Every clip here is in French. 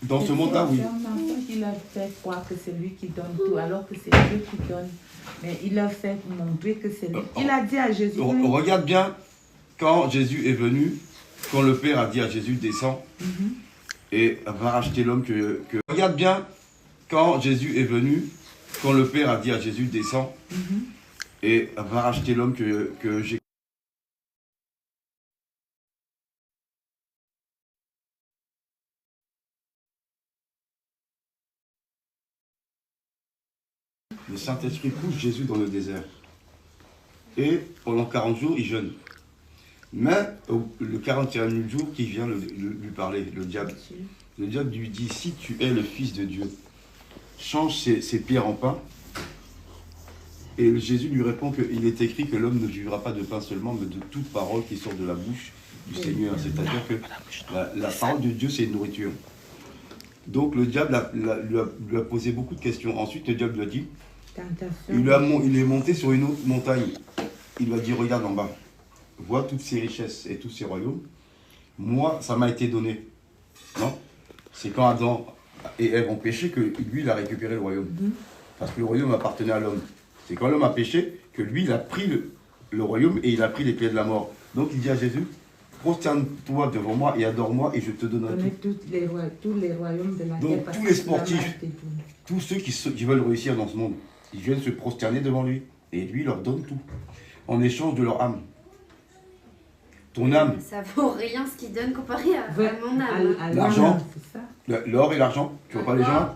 Dans ce monde-là, oui. C'est un enfant qui leur fait croire que c'est lui qui donne tout, alors que c'est Dieu qui donne. Mais il leur fait montrer que c'est lui. Il a dit à Jésus... Regarde bien, quand Jésus est venu, quand le Père a dit à Jésus, descends, et va racheter l'homme que... Regarde bien, quand Jésus est venu, quand le Père a dit à Jésus, descends, et va racheter l'homme que j'ai... Le Saint-Esprit pousse Jésus dans le désert. Et pendant 40 jours, il jeûne. Mais le 40e jour, qui vient lui parler, le diable lui dit, si tu es le Fils de Dieu, change ces pierres en pain. Et Jésus lui répond qu'il est écrit que l'homme ne vivra pas de pain seulement, mais de toute parole qui sort de la bouche du Seigneur. C'est-à-dire que la parole de Dieu, c'est une nourriture. Donc le diable lui a posé beaucoup de questions. Ensuite, le diable lui a dit, il est monté sur une autre montagne. Il lui a dit, regarde en bas, vois toutes ces richesses et tous ces royaumes. Moi, ça m'a été donné. Non? C'est quand Adam et Ève ont péché que lui, il a récupéré le royaume. Parce que le royaume appartenait à l'homme. C'est quand l'homme a péché que lui, il a pris le royaume et il a pris les clés de la mort. Donc il dit à Jésus, prosterne-toi devant moi et adore-moi et je te donnerai tout. Tous les royaumes de la terre. Donc tous les sportifs, tous ceux qui veulent réussir dans ce monde, ils viennent se prosterner devant lui. Et lui, il leur donne tout. En échange de leur âme. Ton âme. Ça vaut rien ce qu'il donne comparé à mon âme. L'argent, l'or et l'argent. Tu vois pas les gens?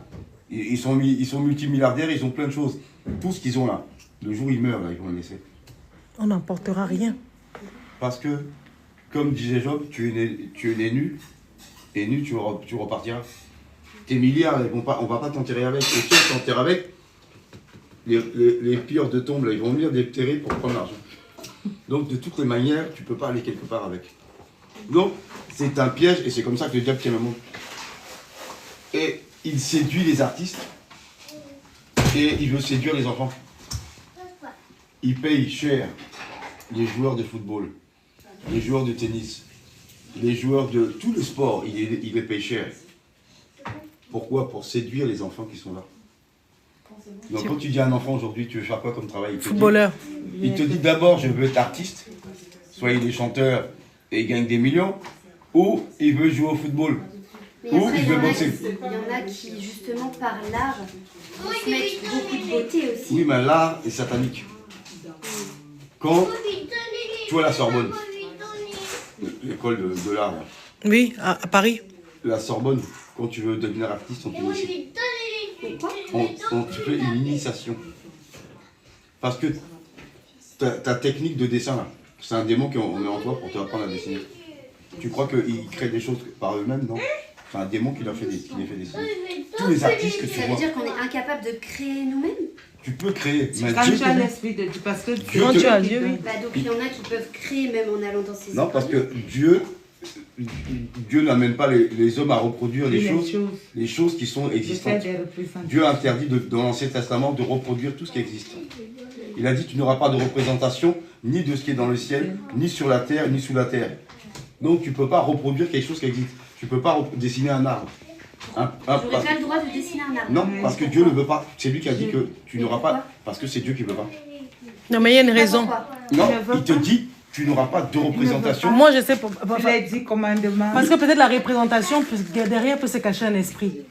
Ils sont multimilliardaires, ils ont plein de choses. Tout ce qu'ils ont là. Le jour où ils meurent, là, ils vont le laisser. On n'emportera rien. Parce que, comme disait Job, tu es né nu. Et nu, tu repartiras. Tes milliards, on ne va pas t'enterrer avec. Et si on t'enterre avec, les pires de tombes, là, ils vont venir déterrer pour prendre l'argent. Donc, de toutes les manières, tu ne peux pas aller quelque part avec. Donc, c'est un piège et c'est comme ça que le diable tient le monde. Et il séduit les artistes et il veut séduire les enfants. Il paye cher les joueurs de football, les joueurs de tennis, les joueurs de tous les sports, il les paye cher. Pourquoi? Pour séduire les enfants qui sont là. Donc quand tu dis à un enfant aujourd'hui, tu veux faire quoi comme travail? Footballeur. Il te dit d'abord, je veux être artiste, soit il est chanteur et il gagne des millions, ou il veut jouer au football, ou il veut boxer. Il y en a qui, justement, par l'art, se mettent beaucoup de beauté aussi. Oui, mais l'art est satanique. Quand tu vois la Sorbonne, l'école de l'art, Oui, à Paris. la Sorbonne, quand tu veux devenir artiste, on t'initie. Tu fais une initiation. Parce que ta technique de dessin, là, c'est un démon qu'on met en toi pour te apprendre à dessiner. Tu crois qu'ils créent des choses par eux-mêmes, non? C'est un démon qui les fait dessiner. Tous les artistes que tu vois. Ça veut dire qu'on est incapable de créer nous-mêmes? Tu peux créer. Mais Quand Dieu tu as l'esprit de Dieu, parce que Quand tu as Dieu, oui. Bah, donc il y en a qui peuvent créer même en allant dans ces Non, parce que Dieu n'amène pas les hommes à reproduire les choses qui sont existantes. Dieu a interdit dans l'Ancien Testament de reproduire tout ce qui existe. Il a dit, tu n'auras pas de représentation ni de ce qui est dans le ciel, ni sur la terre, ni sous la terre. Donc tu ne peux pas reproduire quelque chose qui existe. Tu ne peux pas dessiner un arbre. J'aurais pas le droit de dessiner un arbre. Non, parce que Dieu ne veut pas. C'est lui qui a dit que tu n'auras pas. Parce que c'est Dieu qui ne veut pas. Non, mais il y a une raison. Non, il te dit, tu n'auras pas de représentation. Moi, je sais. Il a dit commandement. Parce que peut-être la représentation, derrière peut se cacher un esprit.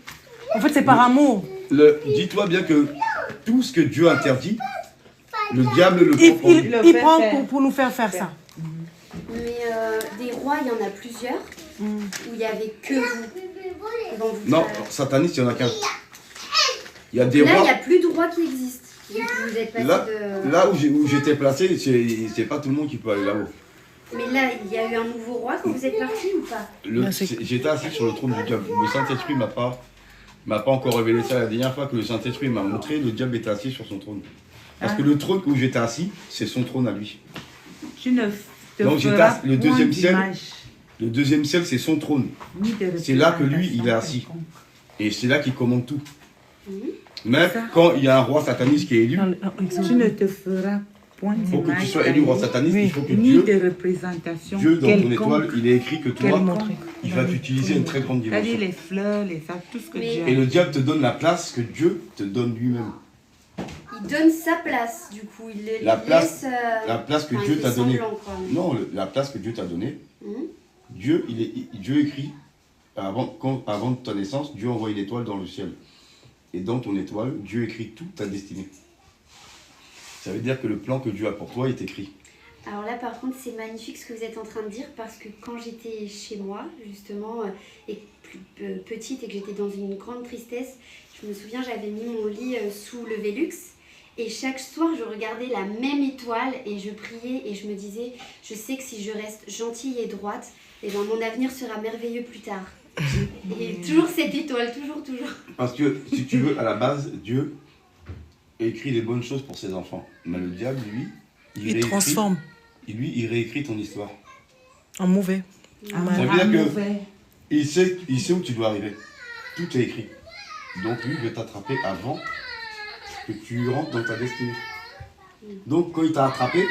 En fait, c'est par amour. Dis-toi bien que tout ce que Dieu interdit, le diable le prend. Il prend pour nous faire ça. Mais des rois, il y en a plusieurs, où il n'y avait que vous. Non, sataniste, il n'y en a qu'un. Il y a des là, rois. il n'y a plus de rois qui existent. Vous êtes passé là où j'étais placé, c'est pas tout le monde qui peut aller là-haut. Mais là, il y a eu un nouveau roi quand vous êtes parti ou pas? J'étais assis sur le trône du diable. Le Saint-Esprit m'a pas encore révélé ça. La dernière fois que le Saint-Esprit m'a montré, le diable était assis sur son trône. Parce que le trône où j'étais assis, c'est son trône à lui. Tu ne te Donc feras le deuxième ciel. d'image. Le deuxième ciel, c'est son trône. C'est là que lui, il est assis. Et c'est là qu'il commande tout. Mais quand il y a un roi sataniste qui est élu, tu ne te feras point Il faut que tu d'image sois élu roi sataniste, Oui. il faut que ni Dieu, de représentation Dieu dans ton quelconque. étoile, il est écrit que toi, Quelconque. il va t'utiliser à une très grande C'est-à-dire dimension. les fleurs, les arbres, tout ce que Mais- Dieu a. Et le diable te donne la place que Dieu te donne lui-même. Il donne sa place, du coup. Il le La place- laisse, La place que enfin, Dieu il t'a fait donnée. semblant, quoi. Non, la place que Dieu t'a donnée, Mhm. Dieu écrit, avant ta naissance, Dieu envoie une étoile dans le ciel. Et dans ton étoile, Dieu écrit toute ta destinée. Ça veut dire que le plan que Dieu a pour toi est écrit. Alors là, par contre, c'est magnifique ce que vous êtes en train de dire parce que quand j'étais chez moi, justement, et plus petite et que j'étais dans une grande tristesse, je me souviens, j'avais mis mon lit sous le Velux et chaque soir, je regardais la même étoile et je priais et je me disais, je sais que si je reste gentille et droite, eh ben, mon avenir sera merveilleux plus tard. Et toujours cette étoile, toujours. Parce que, si tu veux, à la base, Dieu écrit les bonnes choses pour ses enfants. Mais le diable, lui, Il transforme il réécrit ton histoire. en mauvais. Ah, mal. Ça veut dire que- mauvais. Il sait où tu dois arriver. Tout est écrit. Donc lui, il veut t'attraper avant que tu rentres dans ta destinée. Donc quand il t'a attrapé,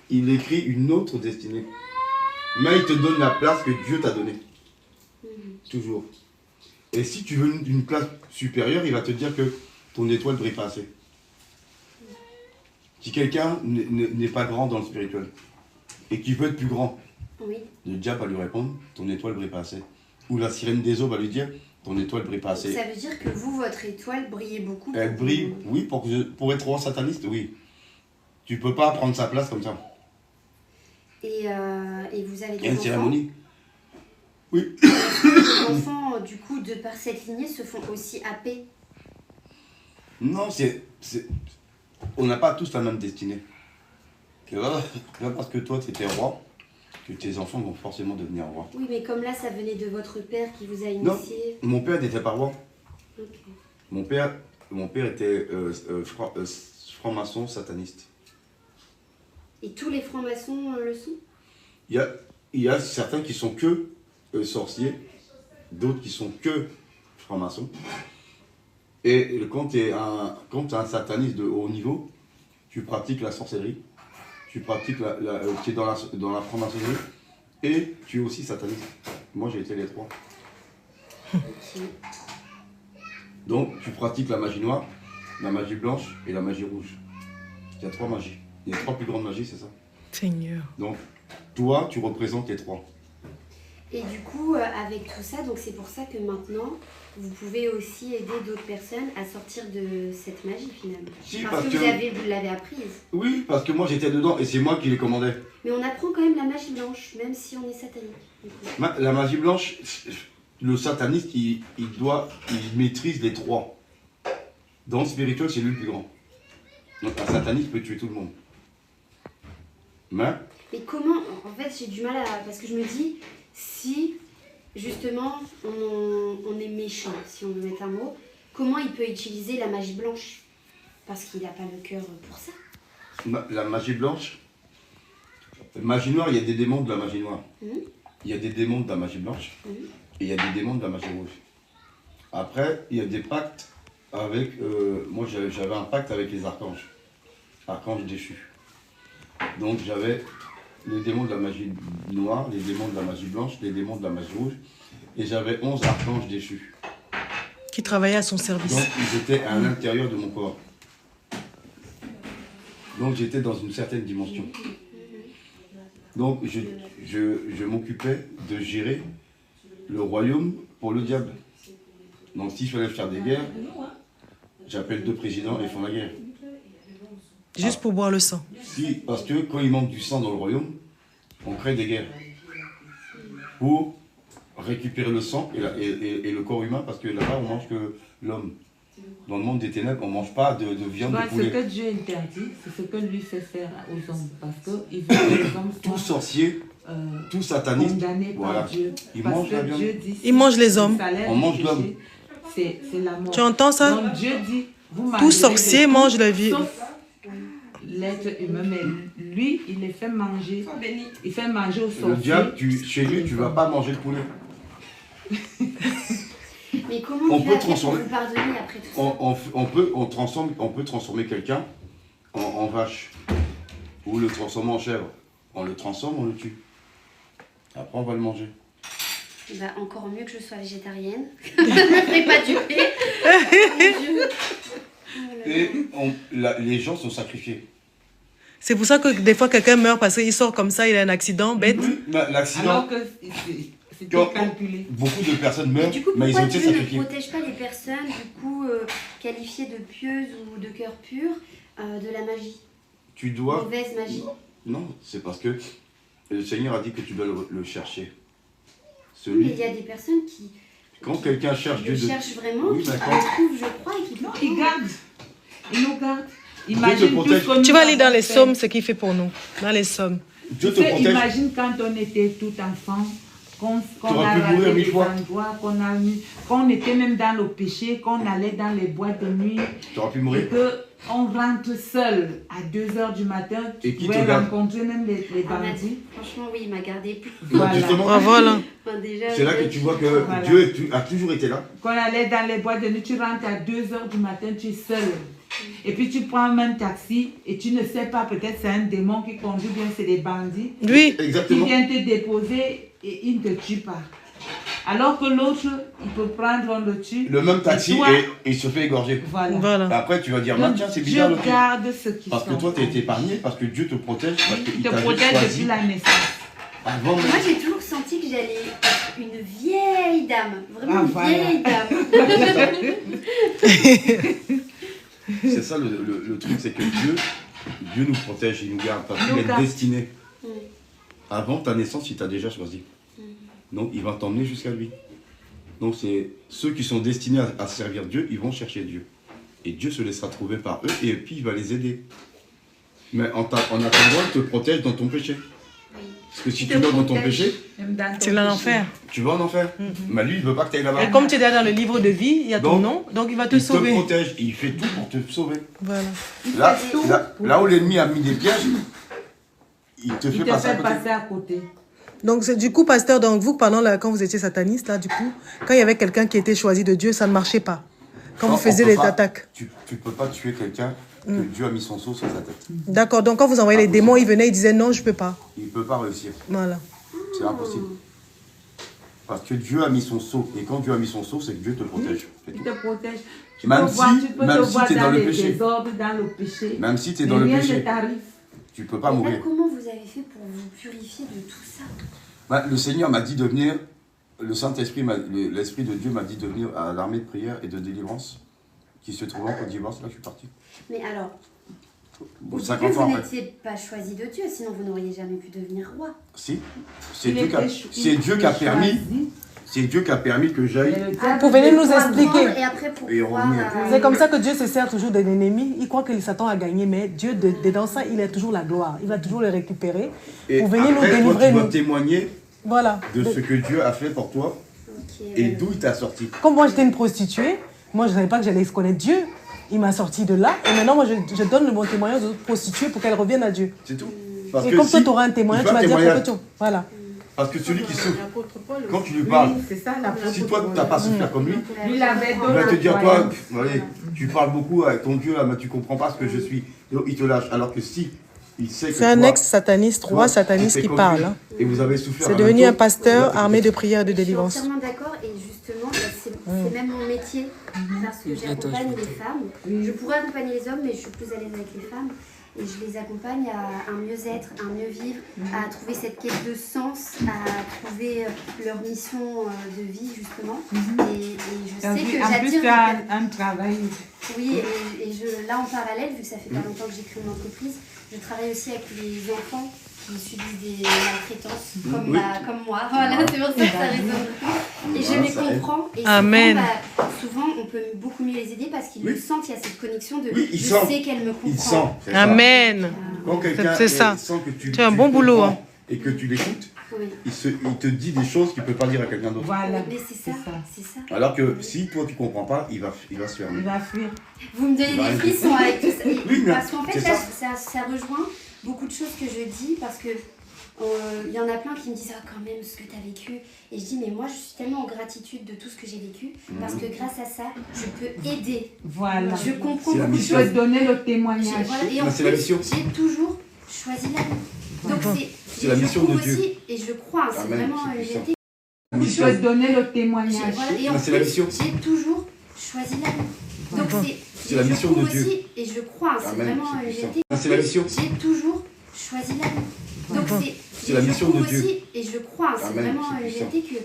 il écrit une autre destinée. Mais il te donne la place que Dieu t'a donnée. Toujours. Et si tu veux une place supérieure, il va te dire que ton étoile ne brille pas assez. Si quelqu'un n'est pas grand dans le spirituel et qui veut être plus grand, Oui. le diable va lui répondre, ton étoile ne brille pas assez. Ou la sirène des eaux va lui dire, ton étoile ne brille pas assez. Ça veut dire que vous, votre étoile, brillez beaucoup. Elle brille, oui, pour être roi sataniste, oui. Tu peux pas prendre sa place comme ça. Et vous avez Il y a des une enfants. cérémonie. Oui. Les enfants, du coup, de par cette lignée, se font aussi happer. Non, on n'a pas tous la même destinée. C'est pas parce que toi, tu étais roi, que tes enfants vont forcément devenir rois. Oui, mais comme là, ça venait de votre père qui vous a Non. initié. Mon père n'était pas roi. Ok. Mon père était franc-maçon sataniste. Et tous les francs-maçons le sont. Il y a certains qui sont que sorciers, d'autres qui sont que francs-maçons. Et quand tu es un sataniste de haut niveau, tu pratiques la sorcellerie, tu pratiques tu es dans la franc-maçonnerie et tu es aussi sataniste. Moi j'ai été les trois. Donc tu pratiques la magie noire, la magie blanche et la magie rouge. Il y a trois magies. Il y a trois plus grandes magies, c'est ça. Seigneur. Donc toi tu représentes les trois. Et du coup, avec tout ça, donc c'est pour ça que maintenant, vous pouvez aussi aider d'autres personnes à sortir de cette magie finalement. Si, parce parce que que- vous l'avez apprise. Oui, parce que moi j'étais dedans et c'est moi qui les commandais. Mais on apprend quand même la magie blanche, même si on est satanique. du coup. La magie blanche, le sataniste, il maîtrise les trois. Dans le spirituel, c'est lui le plus grand. Donc un sataniste peut tuer tout le monde. Mais Mais comment, en fait, j'ai du mal à... Parce que je me dis, si, justement, on est méchant, si on veut mettre un mot, comment il peut utiliser la magie blanche? Parce qu'il n'a pas le cœur pour ça. la magie blanche, magie noire, il y a des démons de la magie noire. Mhm. Il y a des démons de la magie blanche. Mhm. Et il y a des démons de la magie rouge. Après, il y a des pactes avec... moi, j'avais un pacte avec les archanges. Archanges déchus. Donc, j'avais les démons de la magie noire, les démons de la magie blanche, les démons de la magie rouge. Et j'avais 11 archanges déchus. Qui travaillait à son service. Donc, ils étaient à l'intérieur de mon corps. Donc, j'étais dans une certaine dimension. Donc, je m'occupais de gérer le royaume pour le diable. Donc, s'il fallait faire des guerres, j'appelle deux présidents et ils font la guerre. Juste pour boire le sang. Si, parce que quand il manque du sang dans le royaume, on crée des guerres. Pour récupérer le sang et le corps humain, parce que là-bas, on mange que l'homme. Dans le monde des ténèbres, on ne mange pas de viande de Ce poulet. que Dieu interdit, c'est ce que lui fait faire aux hommes. Parce qu'il veut que les hommes Tout soient sorcier, tout sataniste, condamnés voilà. par Dieu. Ils Parce mangent la que viande. Dieu dit... Ils mangent les hommes. le salaire On mange du l'homme. péché, c'est la mort. Tu entends ça? Donc Dieu dit... Vous Tout mangerez sorcier de tout, mange la vie. Sauf l'être humain. Mais lui, il les fait manger. Il fait manger aux sorciers. Le diable, chez lui, tu ne vas pas manger de poulet. Mais comment On il peut va faire pour transformer- vous pardonner après tout ça? On peut transformer quelqu'un en vache ou le transformer en chèvre, on le transforme, on le tue. Après, on va le manger. Bah, encore mieux que je sois végétarienne. Je ne ferai pas du lait. Mon Dieu. Oh là là. Et les gens sont sacrifiés. C'est pour ça que des fois, quelqu'un meurt parce qu'il sort comme ça, il a un accident bête. L'accident, Alors que c'était calculé. beaucoup de personnes Et meurent, du coup, mais ils pourquoi ont été Dieu ne sacrifiés. protège pas les personnes du coup qualifiées de pieuses ou de cœur pur de la magie? Tu dois... Mauvaise magie. Non, c'est parce que le Seigneur a dit que tu dois le chercher. Mais Celui... il y a des personnes qui Quand quelqu'un cherche Dieu le de... cherchent vraiment, Oui, qui mais le quand- trouvent, je crois, et qui Non, il garde. Il nous garde. te Imagine tout protège. ce que Tu nous vas lire dans avons les fait. psaumes ce qu'il fait pour nous. Dans les psaumes. Dieu te Tu sais, protège. imagine quand on était tout enfant, qu'on T'aurais a pu raté mourir mille des fois. endroits, qu'on était même dans le péché, qu'on allait dans les boîtes de nuit, Tu aurais pu et mourir. qu'on rentre seul à 2 h du matin, tu Et qui pouvais te garde? rencontrer même les Ah, m'a bandits. dit, franchement, oui, il m'a gardé. Voilà. Justement, Ah, voilà. Enfin, déjà, c'est là que tu vois que Voilà. Dieu a toujours été là. Qu'on allait dans les boîtes de nuit, tu rentres à 2 h du matin, tu es seul. Et puis tu prends même un taxi et tu ne sais pas, peut-être c'est un démon qui conduit, bien c'est des bandits. Oui. Qui Exactement. vient te déposer et il ne te tue pas. Alors que l'autre, il peut prendre, on le tue. Le même taxi Et toi, et il se fait égorger. Voilà. Voilà. Après, tu vas dire, bah, Donc, tiens, c'est bizarre. Dieu le truc. garde ce qui Parce que sont toi, tu as été en- épargné, parce que Dieu te protège, parce Il qu'il te t'a protège choisi depuis la naissance. avant même. Moi, j'ai toujours senti que j'allais être une vieille dame. Vraiment Ah, une voilà. vieille dame. C'est ça le truc, c'est que Dieu nous protège, il nous garde, parce qu'il Nous est garde. destiné. Mm. Avant ta naissance, il t'a déjà choisi. Donc, il va t'emmener jusqu'à lui. Donc, c'est ceux qui sont destinés à servir Dieu, ils vont chercher Dieu. Et Dieu se laissera trouver par eux, et puis il va les aider. Mais en attendant, il te protège dans ton péché. Oui. Parce que si Il tu te vas dans ton protège, péché, même dans C'est ton l'enfer. tu vas en enfer. Mais lui, il ne veut pas que tu ailles là-bas. Et comme tu es déjà dans le livre de vie, il y a ton Donc, nom, donc il va te Il te sauver. protège, il fait tout pour te sauver. Voilà. Là, fait tout là où l'ennemi a mis des pièges, il te Il fait te passer à fait côté. passer à côté. Donc, du coup, pasteur, donc vous, pendant quand vous étiez sataniste, là, du coup, quand il y avait quelqu'un qui était choisi de Dieu, ça ne marchait pas. Quand Non, vous faisiez on peut les pas- attaques. Tu ne peux pas tuer quelqu'un que Dieu a mis son sceau sur sa tête. D'accord, donc quand vous envoyez les démons, ils venaient, ils disaient non, je peux pas. Il ne peut pas réussir. Voilà. C'est impossible. Parce que Dieu a mis son sceau. Et quand Dieu a mis son sceau, c'est que Dieu te protège. C'est Il tout. te protège. Tu Même peux voir, si- tu peux même te si voir t'es dans dans le les péché. désordres, dans le péché. Même si tu es Mais dans le rien ne péché, t'arrive. tu ne peux pas Et là, mourir. comment vous avez fait pour vous purifier de tout ça? Bah, le Seigneur m'a dit de venir, le Saint-Esprit, l'Esprit de Dieu m'a dit de venir à l'armée de prière et de délivrance qui se trouve en Côte d'Ivoire. C'est là que je suis parti. Mais alors, Bon, au début, 50 ans vous après. n'étiez pas choisi de Dieu, sinon vous n'auriez jamais pu devenir roi. Si. C'est Il Dieu qui a, était c'est Dieu qui a permis. choisi. C'est Dieu qui a permis que Et j'aille. le diable Vous venez veut nous pas expliquer. voir. Et après, pour Et pouvoir... revenir. C'est comme ça que Dieu se sert toujours de l'ennemi. Il croit que Satan a gagné, mais Dieu, dedans ça, il a toujours la gloire. Il va toujours le récupérer. Et Vous venez nous après, toi, délivrer, tu dois nous. témoigner Voilà. de ce que Dieu a fait pour toi Ok, et d'où il t'a sorti. Comme moi, j'étais une prostituée, moi, je ne savais pas que j'allais connaître Dieu. Il m'a sorti de là. Et maintenant, moi, je donne le bon témoignage aux autres prostituées pour qu'elles reviennent à Dieu. C'est tout. Parce Et que comme toi, si- tu auras un témoignage, il tu faut vas un dire témoignage. pourquoi tu... Voilà. Parce que celui qui souffre, L'apôtre Paul aussi. quand tu lui parles, Oui, c'est ça, l'apôtre si toi, tu Paul. n'as pas souffert comme lui, Lui, il avait il donné va te la dire, toi, croyance. allez, tu parles beaucoup avec ton Dieu là, mais tu comprends pas ce que je suis. Donc, il te lâche. Alors que si, il sait que C'est un toi, ex-sataniste, toi, roi tu sataniste fais qui comme parle. lui, hein. Et vous avez souffert. C'est la devenu même un chose, pasteur il va te armé de dire, prière et de Je suis délivrance. entièrement d'accord et justement, c'est même mon métier parce que j'accompagne les femmes. Je pourrais accompagner les hommes, mais je suis plus à l'aise avec les femmes. Et je les accompagne à un mieux-être, un mieux-vivre, à trouver cette quête de sens, à trouver leur mission de vie justement. Et je sais que En plus, j'attire... tu as un travail. Oui, et là en parallèle, vu que ça fait pas longtemps que j'ai créé une entreprise, je travaille aussi avec les enfants qui subissent des maltraitances comme, Oui. comme moi. Voilà, c'est pour ça que ça résonne beaucoup. Et je Voilà, les ça aide. comprends. Et Amen. souvent, on peut beaucoup mieux les aider parce qu'ils Oui. le sentent, il y a cette connexion de Oui, il je sent. sais qu'elle me comprend. Il sent. c'est ça. Amen. Quand quelqu'un C'est ça. sent que tu Tu as un bon boulot, comprends hein. et que tu l'écoutes, Oui. il te dit des choses qu'il ne peut pas dire à quelqu'un d'autre. Voilà. Mais c'est ça, c'est ça. Alors que si toi tu comprends pas, il va se fermer. Il va fuir. Vous me donnez Bah, des frissons avec tout ça. Oui, mais Parce qu'en fait, c'est là, ça. ça rejoint beaucoup de choses que je dis parce que Il y en a plein qui me disent ah, quand même ce que tu as vécu. Et je dis mais moi je suis tellement en gratitude de tout ce que j'ai vécu parce que grâce à ça je peux aider. Voilà. Je comprends C'est la beaucoup de Je mission. choses. peux donner le témoignage. Voilà. Et en C'est la plus mission. j'ai toujours choisi la vie. Donc C'est la mission je trouve de Dieu. aussi, et je le crois, c'est Amen, vraiment c'est une puissant. vérité. Je peux donner le témoignage. Voilà. Et en C'est la plus mission. j'ai toujours choisi la vie. Donc C'est la mission de Dieu. aussi, et je le crois, c'est Amen, vraiment c'est une puissant. vérité. C'est la mission. J'ai toujours choisi la vie. Donc C'est la mission de Dieu. aussi, et je le crois, c'est Amen, vraiment c'est une puissant. vérité que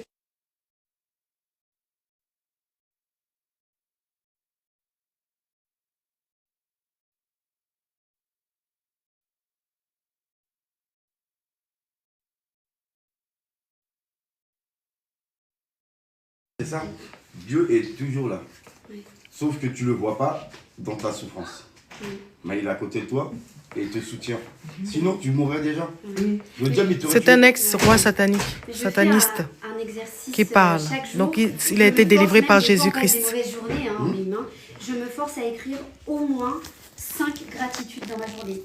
C'est ça. Dieu est toujours là. Oui. Sauf que tu ne le vois pas dans ta souffrance. Oui. Mais il est à côté de toi et il te soutient. Sinon, tu mourrais déjà. Oui. Le diable, il te C'est un ex-roi satanique, je fais sataniste. un exercice qui parle. chaque jour. Donc, il Je a été me délivré force par même des fois Jésus-Christ. quand j'ai des mauvaises journées, hein, en humain, je me force à écrire au moins 5 gratitudes dans ma journée.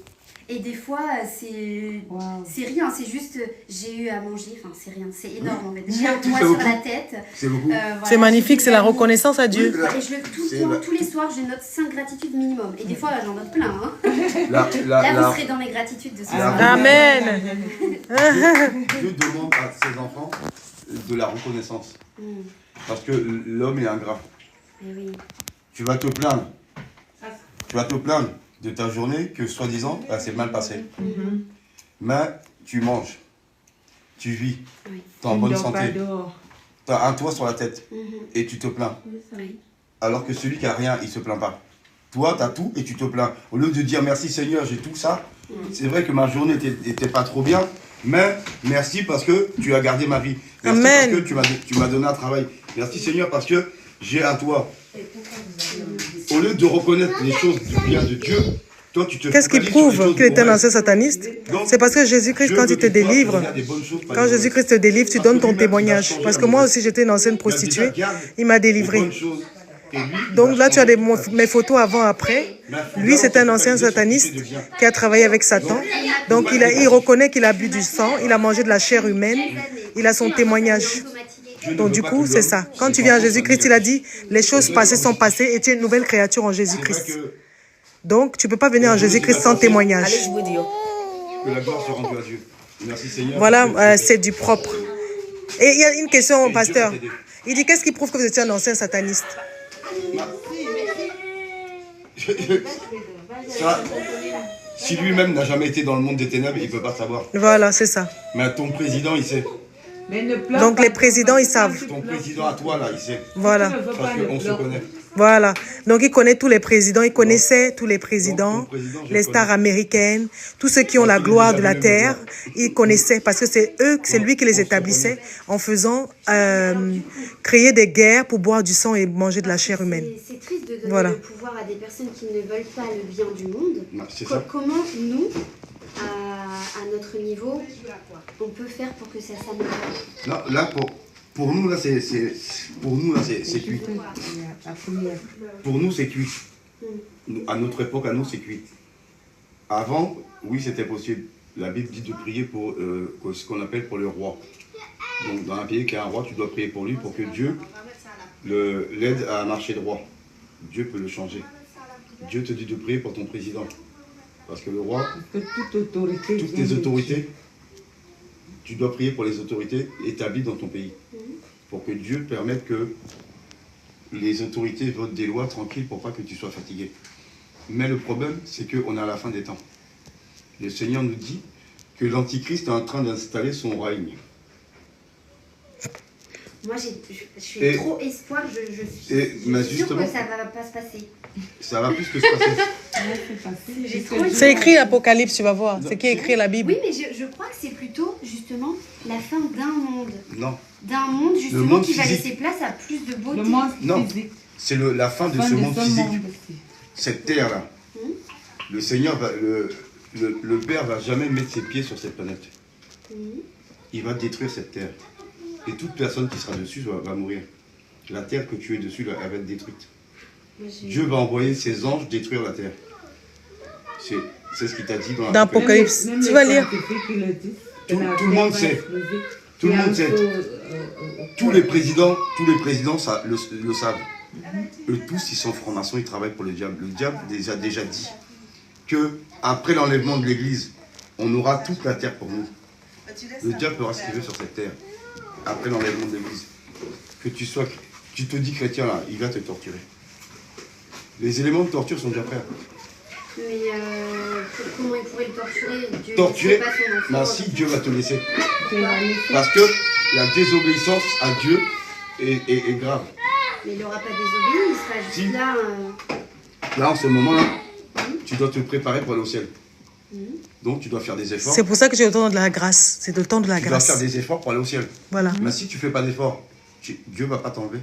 Et des fois, Wow. c'est rien, c'est juste j'ai eu à manger, enfin c'est rien, c'est énorme en fait. J'ai un Tu toit fais sur beaucoup. la tête. C'est beaucoup. Voilà, C'est magnifique, j'ai c'est la l'amour. reconnaissance à Dieu. Oui, là, Et je le, c'est la- tous les soirs, je note 5 gratitudes minimum. Et des fois, j'en note plein. Hein. Là, Là, vous serez dans mes gratitudes de ce soir. Amen. Dieu demande à ses enfants de la reconnaissance. Parce que l'homme est ingrat. Eh oui. Tu vas te plaindre. Tu vas te plaindre de ta journée que soi-disant, elle s'est mal passée. Mais tu manges. Tu vis. Oui. Tu es en Tu ne bonne dors pas santé. dehors. Tu as un toit sur la tête. Mhm. Et tu te plains. Oui. Alors que celui qui a rien, il se plaint pas. Toi, tu as tout et tu te plains. Au lieu de dire merci Seigneur, j'ai tout ça. C'est vrai que ma journée était pas trop bien. Mais merci parce que tu as gardé ma vie. Merci Amen. parce que tu m'as donné un travail. Merci Seigneur parce que j'ai un toit. Au lieu de reconnaître les choses du bien de Dieu, toi tu te Qu'est-ce qui focalises sur les prouve choses qu'il était un mauvaises. ancien sataniste? Donc, C'est parce que Jésus-Christ, Dieu quand veut il te que toi, délivre, tu regardes des bonnes choses, pas quand des Jésus-Christ te délivre, tu Parce donnes que ton lui-même, il a témoignage. changé Parce que la moi mauvaise. aussi, j'étais une ancienne mauvaises. prostituée. Garde Il m'a les délivré. bonnes choses. Et lui, il Donc va là, tu as changer mes photos avant-après. Lui, c'est un ancien sataniste qui a travaillé avec Satan. Donc, il reconnaît qu'il a bu du sang, il a mangé de la chair humaine, il a son témoignage. Dieu ne Donc, veut du pas coup, que c'est l'homme, ça. Quand ses tu viens à enfants Jésus-Christ, soient il a dit, les choses Et passées là, sont passées et tu es une nouvelle créature en C'est vrai Jésus-Christ. que Donc, tu ne peux pas venir à Jésus-Christ sans témoignage. la gloire soit rendue à Dieu. Merci Seigneur. Voilà, parce que c'est du propre. Et il y a une question au Dieu pasteur. va t'aider. Il dit, qu'est-ce qui prouve que vous étiez un ancien sataniste? Ça, si lui-même n'a jamais été dans le monde des ténèbres, il ne peut pas savoir. Voilà, c'est ça. Mais ton président, il sait. Mais ne pleure Donc, pas. les présidents, ils savent. Ton président à toi, là, il sait. Voilà. Tu ne veux Parce pas le qu'on se pleurer. connaît. Voilà. Donc, il connaît tous les présidents, il connaissait tous les présidents, Donc, ton président, je les le stars connais. américaines, tous ceux qui ont Parce la qu'il est gloire déjà de la venu me terre, voir. il connaissait parce que c'est lui qui les on se établissait en faisant créer des guerres pour boire du sang et manger de la chair humaine. C'est triste de donner Voilà. le pouvoir à des personnes qui ne veulent pas le bien du monde. Non, c'est ça. Comment nous, à notre niveau, on peut faire pour que ça s'améliore? Non, là, pour nous, là, c'est cuit. La prière. Pour nous, c'est cuit. À notre époque, à nous, c'est cuit. Avant, oui, c'était possible. La Bible dit de prier pour ce qu'on appelle pour le roi. Donc, dans un pays qui a un roi, tu dois prier pour lui pour que Dieu l'aide à marcher droit. Dieu peut le changer. Dieu te dit de prier pour ton président. Parce que le roi, Que toute autorité. toutes vient les de autorités, tu dois prier pour les autorités établies dans ton pays. Pour que Dieu permette que les autorités votent des lois tranquilles pour pas que tu sois fatigué. Mais le problème, c'est qu'on est à la fin des temps. Le Seigneur nous dit que l'Antichrist est en train d'installer son règne. Moi, je suis Et- trop espoir, je mais suis sûre que justement- ça va pas se passer. Ça va plus que se passer. J'ai trop espoir. C'est écrit l'Apocalypse, tu vas voir. C'est qui a écrit la Bible. Oui, mais je crois que c'est plutôt, justement, la fin d'un monde. Non, D'un monde, justement, monde qui va physique. laisser place à plus de beauté. Le monde Non. physique. c'est la fin de Fin ce de monde physique. aussi. Cette terre-là. Le Seigneur, le Père va jamais mettre ses pieds sur cette planète. Il va détruire cette terre. Et toute personne qui sera dessus va mourir. La terre que tu es dessus, là, elle va être détruite. Moi, j'ai- Dieu va envoyer ses anges détruire la terre. C'est ce qu'il t'a dit dans Dans l'Apocalypse. Apocalypse. Même Tu les vas lire. scientifiques, ils le disent. Tout le monde sait. Tout le monde sait. Tous les présidents ça, le savent. Eux tous, ils sont francs-maçons, ils travaillent pour le diable. Le diable les a déjà dit que après l'enlèvement de l'église, on aura toute la terre pour nous. Le diable fera ce qu'il veut sur cette terre. Après l'enlèvement de l'église. Que tu te dis chrétien là, il va te torturer. Les éléments de torture sont déjà prêts. Mais comment il pourrait le torturer? Dieu, Torturer, pas son enfant. si Dieu va te laisser. Parce que la désobéissance à Dieu est grave. Mais il n'aura pas désobéi, il sera juste là. Là, en ce moment-là, tu dois te préparer pour aller au ciel. Donc, tu dois faire des efforts. C'est pour ça que j'ai le temps de la grâce. C'est le temps de la Tu grâce. dois faire des efforts pour aller au ciel. Voilà. Mais si tu ne fais pas d'efforts, Dieu ne va pas t'enlever.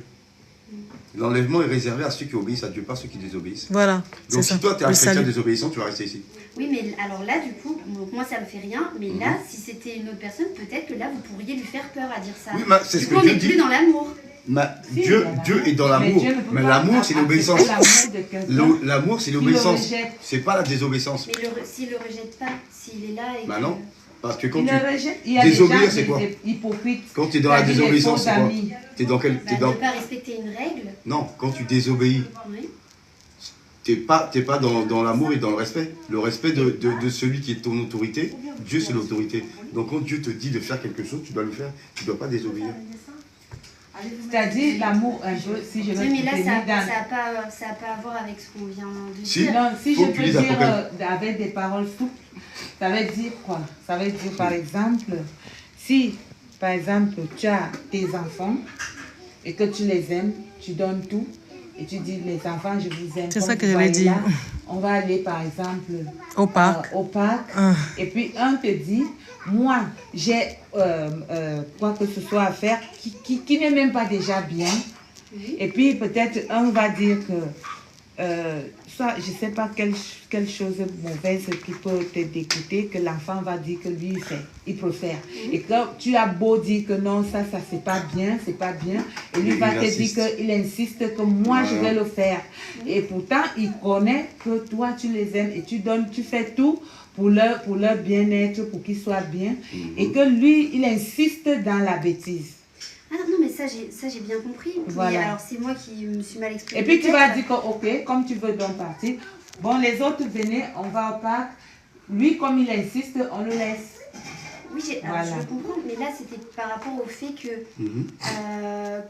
L'enlèvement est réservé à ceux qui obéissent à Dieu, pas ceux qui désobéissent. Voilà. Donc si toi, tu es un chrétien désobéissant, tu vas rester ici. Oui, mais alors là, du coup, moi, ça me fait rien. Mais là, si c'était une autre personne, peut-être que là, vous pourriez lui faire peur à dire ça. Oui, mais c'est ce que on Dieu n'est dit. plus dans l'amour. Dieu est dans l'amour. Mais l'amour, c'est l'obéissance. L'amour, c'est l'obéissance. C'est pas la désobéissance. Mais s'il le rejette pas, s'il est là et non. Parce que quand tu désobéir, c'est quoi? Quand tu es dans la désobéissance, c'est quoi? Tu es dans quel... Ne pas respecter une règle. Non, quand tu désobéis, t'es pas dans l'amour et dans le respect. Le respect de celui qui est ton autorité, Dieu c'est l'autorité. Donc quand Dieu te dit de faire quelque chose, tu dois le faire. Tu ne dois pas désobéir. C'est-à-dire l'amour un peu, si je veux mais là, ça n'a pas à voir avec ce qu'on vient de dire. Non, si je peux dire avec des paroles souples, ça veut dire quoi? Ça veut dire par exemple, si par exemple tu as tes enfants et que tu les aimes, tu donnes tout et tu dis les enfants je vous aime. C'est ça que j'allais dire. On va aller par exemple au parc. Et puis un te dit, moi j'ai quoi que ce soit à faire qui n'est même pas déjà bien. Et puis peut-être un va dire que soit je ne sais pas quelle chose mauvaise qui peut te dégoûter, que l'enfant va dire que lui il peut faire. Et quand tu as beau dire que non, ça c'est pas bien, et lui va te dire qu'il insiste que moi je vais le faire. Et pourtant il connaît que toi tu les aimes et tu fais tout pour leur bien-être, pour qu'ils soient bien, et que lui il insiste dans la bêtise. Ah non, mais ça j'ai bien compris. Voilà. Mais alors c'est moi qui me suis mal exprimée. Et puis tu vas dire que ok, comme tu veux donc partir. Bon, les autres venez, on va au parc. Lui, comme il insiste, on le laisse. Oui, voilà. Je comprends, mais là c'était par rapport au fait que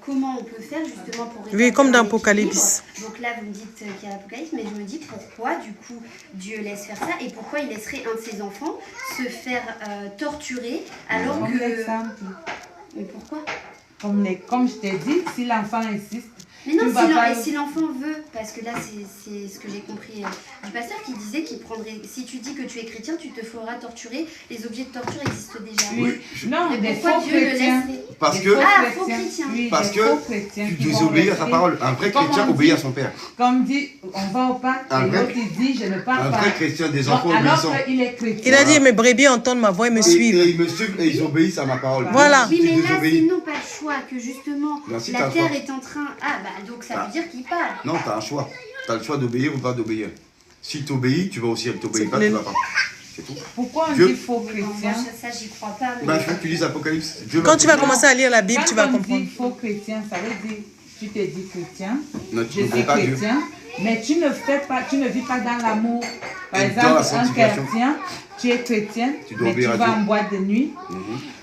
comment on peut faire justement pour rétablir comme dans l'Apocalypse. Donc là vous me dites qu'il y a l'Apocalypse, mais je me dis pourquoi du coup Dieu laisse faire ça et pourquoi il laisserait un de ses enfants se faire torturer alors comme que... l'exemple. Mais pourquoi? Comme je t'ai dit, si l'enfant insiste. Mais non, si l'enfant veut, parce que là c'est ce que j'ai compris du pasteur qui disait qu'il prendrait, si tu dis que tu es chrétien, tu te feras torturer, les objets de torture existent déjà. Oui. Non, mais pourquoi Dieu le laisserait? Parce que, faux chrétien. Oui, parce que tu désobéis à sa parole. Un vrai chrétien obéit à son père. Comme dit, on va au parc, et l'autre il dit, je ne pars pas. Un vrai chrétien, des enfants obéissants. Alors qu'il est chrétien. Il a dit, mes brebis entendent ma voix et me suivent. Et ils me suivent et ils obéissent à ma parole. Voilà. Oui, mais là, s'ils n'ont pas le choix, que justement, la terre est en train... Ah, bah donc ça veut dire qu'il part. Non, tu as un choix. Tu as le choix d'obéir ou pas d'obéir. Si tu obéis, tu vas au ciel. Tu n'obéis pas, tu ne vas pas. C'est tout. Pourquoi on dit faux chrétien? Ça, j'y crois pas. Il faut que tu lises Apocalypse. Quand tu vas commencer à lire la Bible, tu vas comprendre. Quand on dit faux chrétien, ça veut dire tu te dis chrétien, non, je suis chrétien, mais tu ne vis pas dans l'amour. Par exemple, un chrétien, tu es chrétien, mais tu vas en boîte de nuit.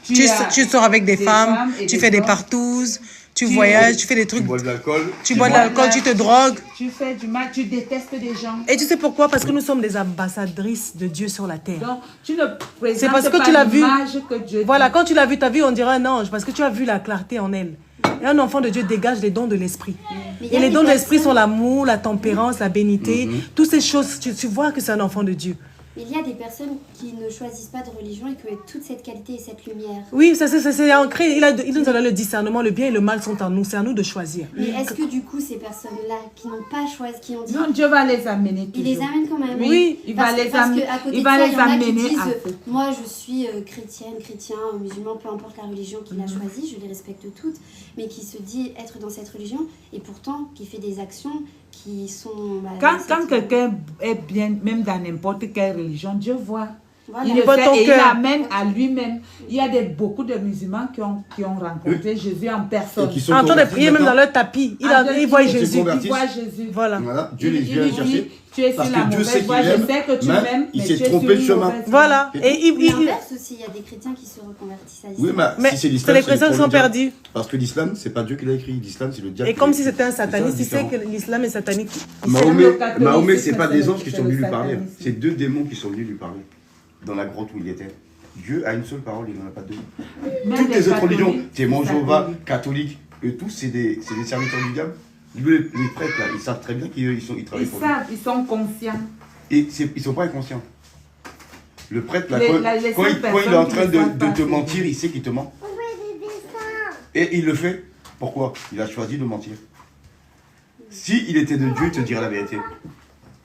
Tu sors avec des femmes, tu fais des partouzes. Tu voyages, tu fais des trucs. Tu bois de l'alcool. Tu bois de l'alcool, tu te drogues. Tu fais du mal, tu détestes des gens. Et tu sais pourquoi? Parce que nous sommes des ambassadrices de Dieu sur la terre. Donc, tu ne présentes c'est parce que pas tu l'as vu. Que Dieu voilà, dit. Quand tu l'as vu, ta vie, on dirait un ange. Parce que tu as vu la clarté en elle. Et un enfant de Dieu dégage les dons de l'esprit. Et les dons de l'esprit sont l'amour, la tempérance, la bénité. Toutes ces choses, tu vois que c'est un enfant de Dieu. Il y a des personnes qui ne choisissent pas de religion et qui ont toute cette qualité et cette lumière. Oui, ça c'est ancré. Il nous a donné le discernement, le bien et le mal sont en nous. C'est à nous de choisir. Mais est-ce que du coup, ces personnes-là qui n'ont pas choisi, qui ont dit... Non, Dieu va les amener toujours. Il les amène quand même. Oui, il va les amener. Il va les amener. Moi, je suis chrétien, musulman, peu importe la religion qu'il a choisie, je les respecte toutes, mais qui se dit être dans cette religion et pourtant qui fait des actions qui sont... Quand quelqu'un est bien, même dans n'importe quelle religion, Dieu voit. Voilà. Il le voit fait ton et il cœur. l'amène à lui-même. Il y a beaucoup de musulmans qui ont rencontré Jésus en personne. Et qui sont En train de convertis prier même dans maintenant. leur tapis. Il Ils voit se Jésus. convertissent. Il voit Jésus. Voilà. Voilà, Dieu les Il vient lui chercher. dit, tu es Parce sur que la Dieu mauvaise sait voie, qu'il je aime, sais que tu mais m'aimes, il mais s'est tu es trompé sur de une chemin. mauvaise voie. Voilà. Et Et Mais l'inverse aussi, il y a des chrétiens qui se reconvertissent à l'islam. Oui, mais Mais si c'est c'est l'islam, les chrétiens qui pour sont le diable. perdus. Parce que l'islam, c'est pas Dieu qui l'a écrit. L'islam, c'est le diable. Et qui comme l'a si écrit. c'était un C'est ça, sataniste, il sait différent. que l'islam est satanique. Mahomet, catholicisme, Mahomet, c'est pas c'est des le- anges qui c'est sont le venus lui parler. satanisme. C'est 2 démons qui sont venus lui parler. Dans la grotte où il était. Dieu a une seule parole, il n'en a pas 2. Même Toutes les autres religions, catholiques, témoins c'est Jéhovah, catholique. catholiques, eux tous, c'est des serviteurs du diable. Les prêtres, là, ils savent très bien qu'ils travaillent Ils pour lui. savent, ils sont conscients. Et ils sont pas inconscients. Le prêtre, là, Les- quand, les quand seules il est en personnes train qui ne savent de pas, te c'est- mentir, il sait qu'il te ment. Et il le fait. Pourquoi? Il a choisi de mentir. S'il était de Dieu, il te dirait la vérité.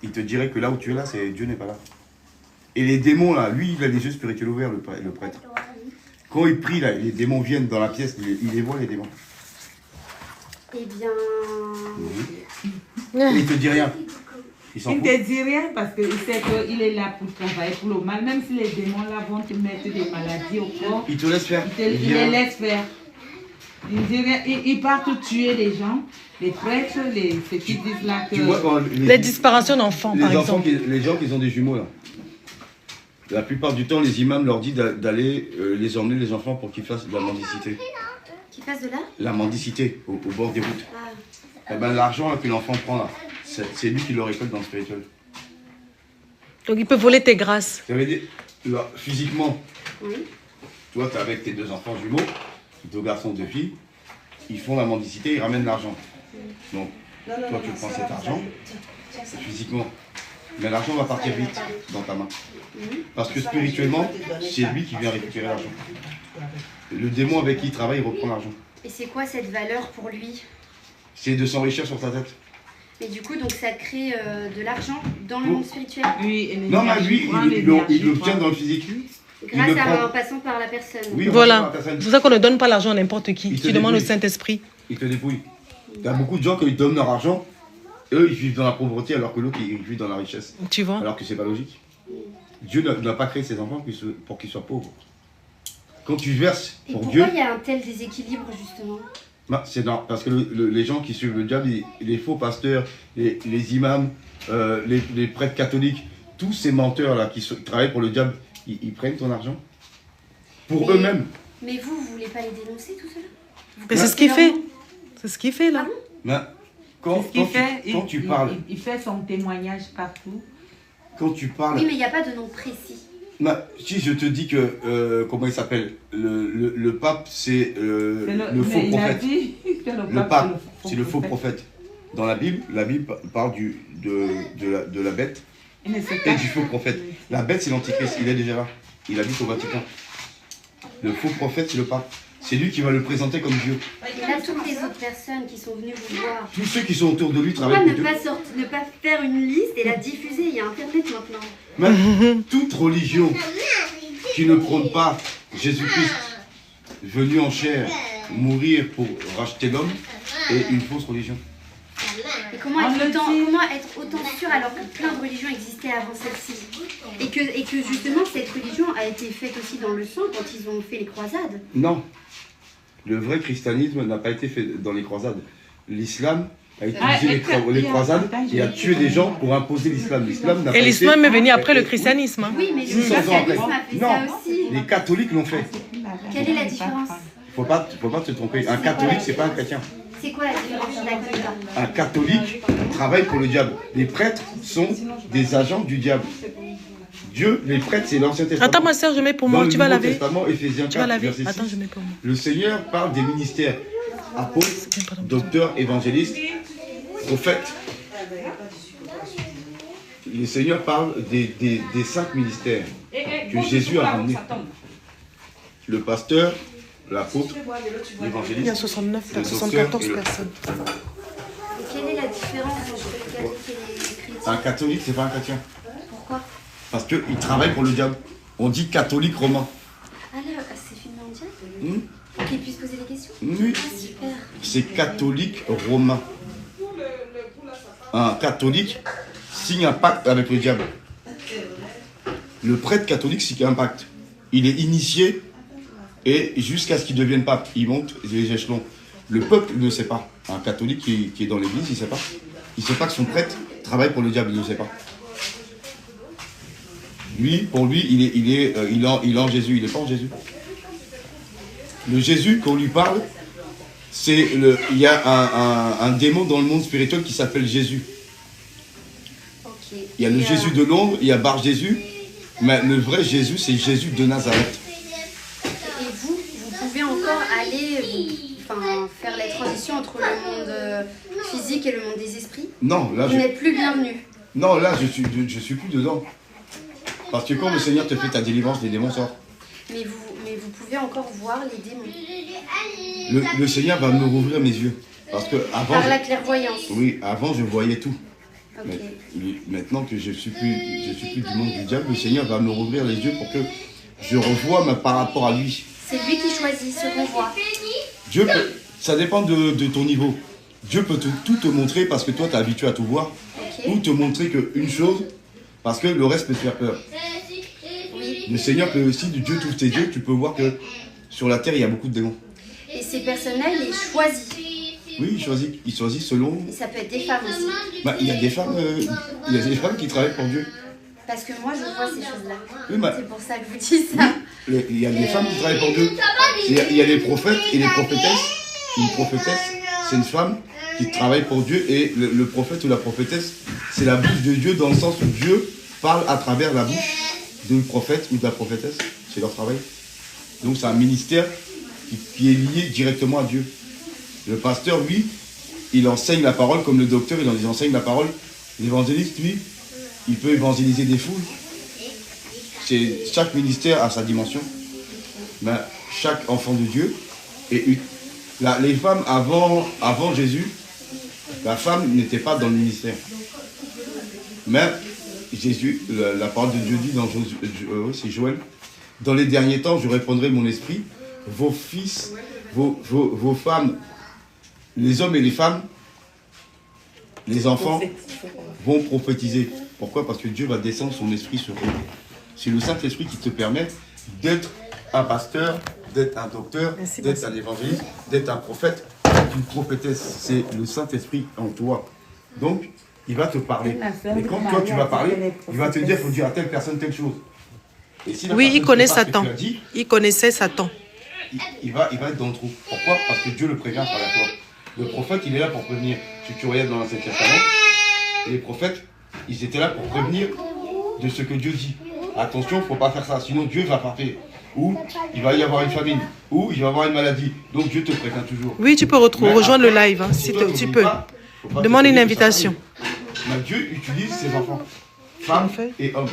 Il te dirait que là où tu es là, Dieu n'est pas là. Et les démons, là, lui, il a les yeux spirituels ouverts, le prêtre. Quand il prie, là, les démons viennent dans la pièce, il les voit, les démons. Eh bien... Et il te dit rien. Il s'en Il fout. ne te dit rien parce qu'il sait qu'il est là pour travailler pour le mal. Même si les démons là vont te mettre des maladies au corps, Il te laisse faire. il Il dit les rien. laisse faire. Il dit rien. Ils partent tuer les gens, les prêtres, ceux qui disent là que... Tu vois, quand Les disparitions d'enfants, par les enfants, exemple. les gens qui ont des jumeaux, là. La plupart du temps, les imams leur disent d'aller les emmener, les enfants, pour qu'ils fassent de la mendicité. Qui passe de là? La mendicité, au bord des routes. Ah. Eh ben, l'argent là, que l'enfant prend, là, c'est lui qui le récolte dans le spirituel. Donc il peut voler tes grâces. Ça veut dire, là, physiquement, Oui. toi, tu es avec tes 2 enfants jumeaux, 2 garçons, 2 filles, ils font la mendicité, ils ramènent l'argent. Donc, toi, tu prends cet argent, physiquement, mais l'argent va partir vite dans ta main. Parce que spirituellement, c'est lui qui vient récupérer l'argent. Le démon avec qui il travaille, il reprend l'argent. Et c'est quoi cette valeur pour lui? C'est de s'enrichir sur sa tête. Et du coup, donc ça crée de l'argent dans le monde spirituel, Oui, et Non, mais lui, il l'obtient dans le physique. grâce le prend. en passant par la personne. Oui, Voilà. la personne, C'est pour ça qu'on ne donne pas l'argent à n'importe qui. Il te Tu demandes au débrouille. Saint-Esprit. il te dépouille. Il y a beaucoup de gens, quand ils donnent leur argent, eux, ils vivent dans la pauvreté, alors que l'autre, il vit dans la richesse. Tu vois. Alors que c'est pas logique. Dieu n'a pas créé ses enfants pour qu'ils soient pauvres. Quand tu verses Et pour pourquoi Dieu, il y a un tel déséquilibre justement? bah, c'est normal, parce que les gens qui suivent le diable, les faux pasteurs, les imams, les prêtres catholiques, tous ces menteurs-là qui travaillent pour le diable, ils prennent ton argent pour Mais- eux-mêmes. Mais vous voulez pas les dénoncer tout cela? Mais c'est ce qu'il fait. C'est ce qu'il fait là. Mais quand, Ce qu'il quand fait, tu, quand tu parles, il fait son témoignage partout. quand tu parles, Oui, mais il n'y a pas de nom précis. bah, si je te dis que, comment il s'appelle, le pape, c'est le faux mais il a prophète. dit que Le pape, c'est le faux prophète. Dans la Bible parle de la bête Il ne sait et pas. du faux prophète. La bête, c'est l'antichrist, il est déjà là. Il habite au Vatican. Le faux prophète, c'est le pape. C'est lui qui va le présenter comme Dieu. Et là, toutes les autres personnes qui sont venues vous voir, Tous ceux qui sont autour de lui pourquoi travaillent ne pour Dieu. pas, ne pas faire une liste et la diffuser? Il y a Internet maintenant. Mais toute religion qui ne prône pas Jésus-Christ venu en chair mourir pour racheter l'homme est une fausse religion. Et comment être autant sûr alors que plein de religions existaient avant celle-ci? Et que justement cette religion a été faite aussi dans le sang quand ils ont fait les croisades. Non. Le vrai christianisme n'a pas été fait dans les croisades. L'islam a utilisé les croisades et a tué des gens pour imposer l'islam. L'islam n'a pas Et été... l'islam est venu après le christianisme. Hein. Oui, mais le 600 ans après. christianisme a fait Non, ça aussi. les catholiques l'ont fait. Quelle est la différence? Faut pas te tromper. Un catholique, c'est pas un chrétien. C'est quoi la différence? Je la connais pas. Un catholique travaille pour le diable. Les prêtres sont des agents du diable. Dieu, les prêtres, c'est l'Ancien Testament. Attends ma soeur, je mets pour Dans moi. le Tu vas Nouveau laver. Testament, Éphésiens Tu vas 4, laver. verset 6, Attends, je mets pour moi. le Seigneur parle des ministères. Apôtres, docteurs, évangélistes, prophètes. Le Seigneur parle des 5 ministères que Jésus a ramenés. Le pasteur, l'apôtre, Il y a l'évangéliste. 69, Le 74 docteur et personnes. Et quelle est la différence entre les catholiques et les chrétiens? Un catholique, c'est pas un chrétien. Pourquoi? Parce qu'il travaille pour le diable. On dit catholique romain. Ah là, c'est filmé en direct? Hmm? Pour qu'ils puissent poser des questions? Oui. Ah, super. C'est catholique romain. Un catholique signe un pacte avec le diable. Le prêtre catholique, c'est qu'il a un pacte. Il est initié et jusqu'à ce qu'il devienne pape, il monte les échelons. Le peuple ne sait pas. Un catholique qui est dans l'église, il ne sait pas. Il ne sait pas que son prêtre travaille pour le diable, il ne sait pas. Lui, pour lui, il est en Jésus, il n'est pas en Jésus. Le Jésus, qu'on lui parle, il y a un démon dans le monde spirituel qui s'appelle Jésus. Okay. Il y a le Jésus de l'ombre, il y a Bar Jésus, mais le vrai Jésus, c'est Jésus de Nazareth. Et vous pouvez encore aller faire la transition entre le monde physique et le monde des esprits? Non, là, vous n'êtes plus bienvenu. Non, là, je suis plus dedans. Parce que quand le Seigneur te fait ta délivrance, les démons sortent. Mais vous pouvez encore voir les démons. Le Seigneur va me rouvrir mes yeux. Parce que avant, par la clairvoyance. Oui, avant je voyais tout. Okay. Mais maintenant que je suis plus du monde du diable, le Seigneur va me rouvrir les yeux pour que je revoie par rapport à lui. C'est lui qui choisit ce qu'on voit. Dieu peut, ça dépend de ton niveau. Dieu peut tout te montrer parce que toi tu es habitué à tout voir. Okay. Ou te montrer qu'une chose parce que le reste peut te faire peur. Oui. Le Seigneur peut aussi, Dieu t'ouvre tes yeux, tu peux voir que sur la terre il y a beaucoup de démons. Et ces personnes-là, il les choisit. Oui, il choisit selon... Et ça peut être des femmes aussi. Bah, il y a des femmes qui travaillent pour Dieu. Parce que moi, je vois ces choses-là. Oui, bah, c'est pour ça que je vous dis ça. Oui, il y a des femmes qui travaillent pour Dieu. Il y a les prophètes et les prophétesses. Une prophétesse, c'est une femme qui travaille pour Dieu. Et le prophète ou la prophétesse, c'est la bouche de Dieu dans le sens où Dieu parle à travers la bouche du prophète ou de la prophétesse. C'est leur travail. Donc c'est un ministère qui est lié directement à Dieu. Le pasteur, lui, il enseigne la parole comme le docteur, il enseigne la parole. L'évangéliste, lui, il peut évangéliser des foules. Chaque ministère a sa dimension. Mais chaque enfant de Dieu est une. Les femmes avant Jésus, la femme n'était pas dans le ministère. Mais Jésus, la parole de Dieu dit dans c'est Joël, dans les derniers temps, je répandrai mon esprit, vos fils, vos femmes, les hommes et les femmes, les enfants vont prophétiser. Pourquoi? Parce que Dieu va descendre son esprit sur eux. C'est le Saint-Esprit qui te permet d'être un pasteur, d'être un docteur, d'être un évangéliste, d'être un prophète, d'être une prophétesse. C'est le Saint-Esprit en toi. Donc, il va te parler. Mais quand toi tu vas parler, il va te dire, il faut dire à telle personne telle chose. Et si oui, il connaît Satan. Il connaissait Satan. Il va être dans le trou. Pourquoi? Parce que Dieu le prévient à travers toi. Le prophète, il est là pour prévenir. Si tu regardes dans l'Ancien Testament, les prophètes, ils étaient là pour prévenir de ce que Dieu dit. Attention, il ne faut pas faire ça, sinon Dieu va frapper. Ou il va y avoir une famine, ou il va y avoir une maladie. Donc Dieu te prévient toujours. Oui, tu peux rejoindre le live, hein, si tu peux. Demande une invitation. Mais Dieu utilise ses enfants, femmes et hommes.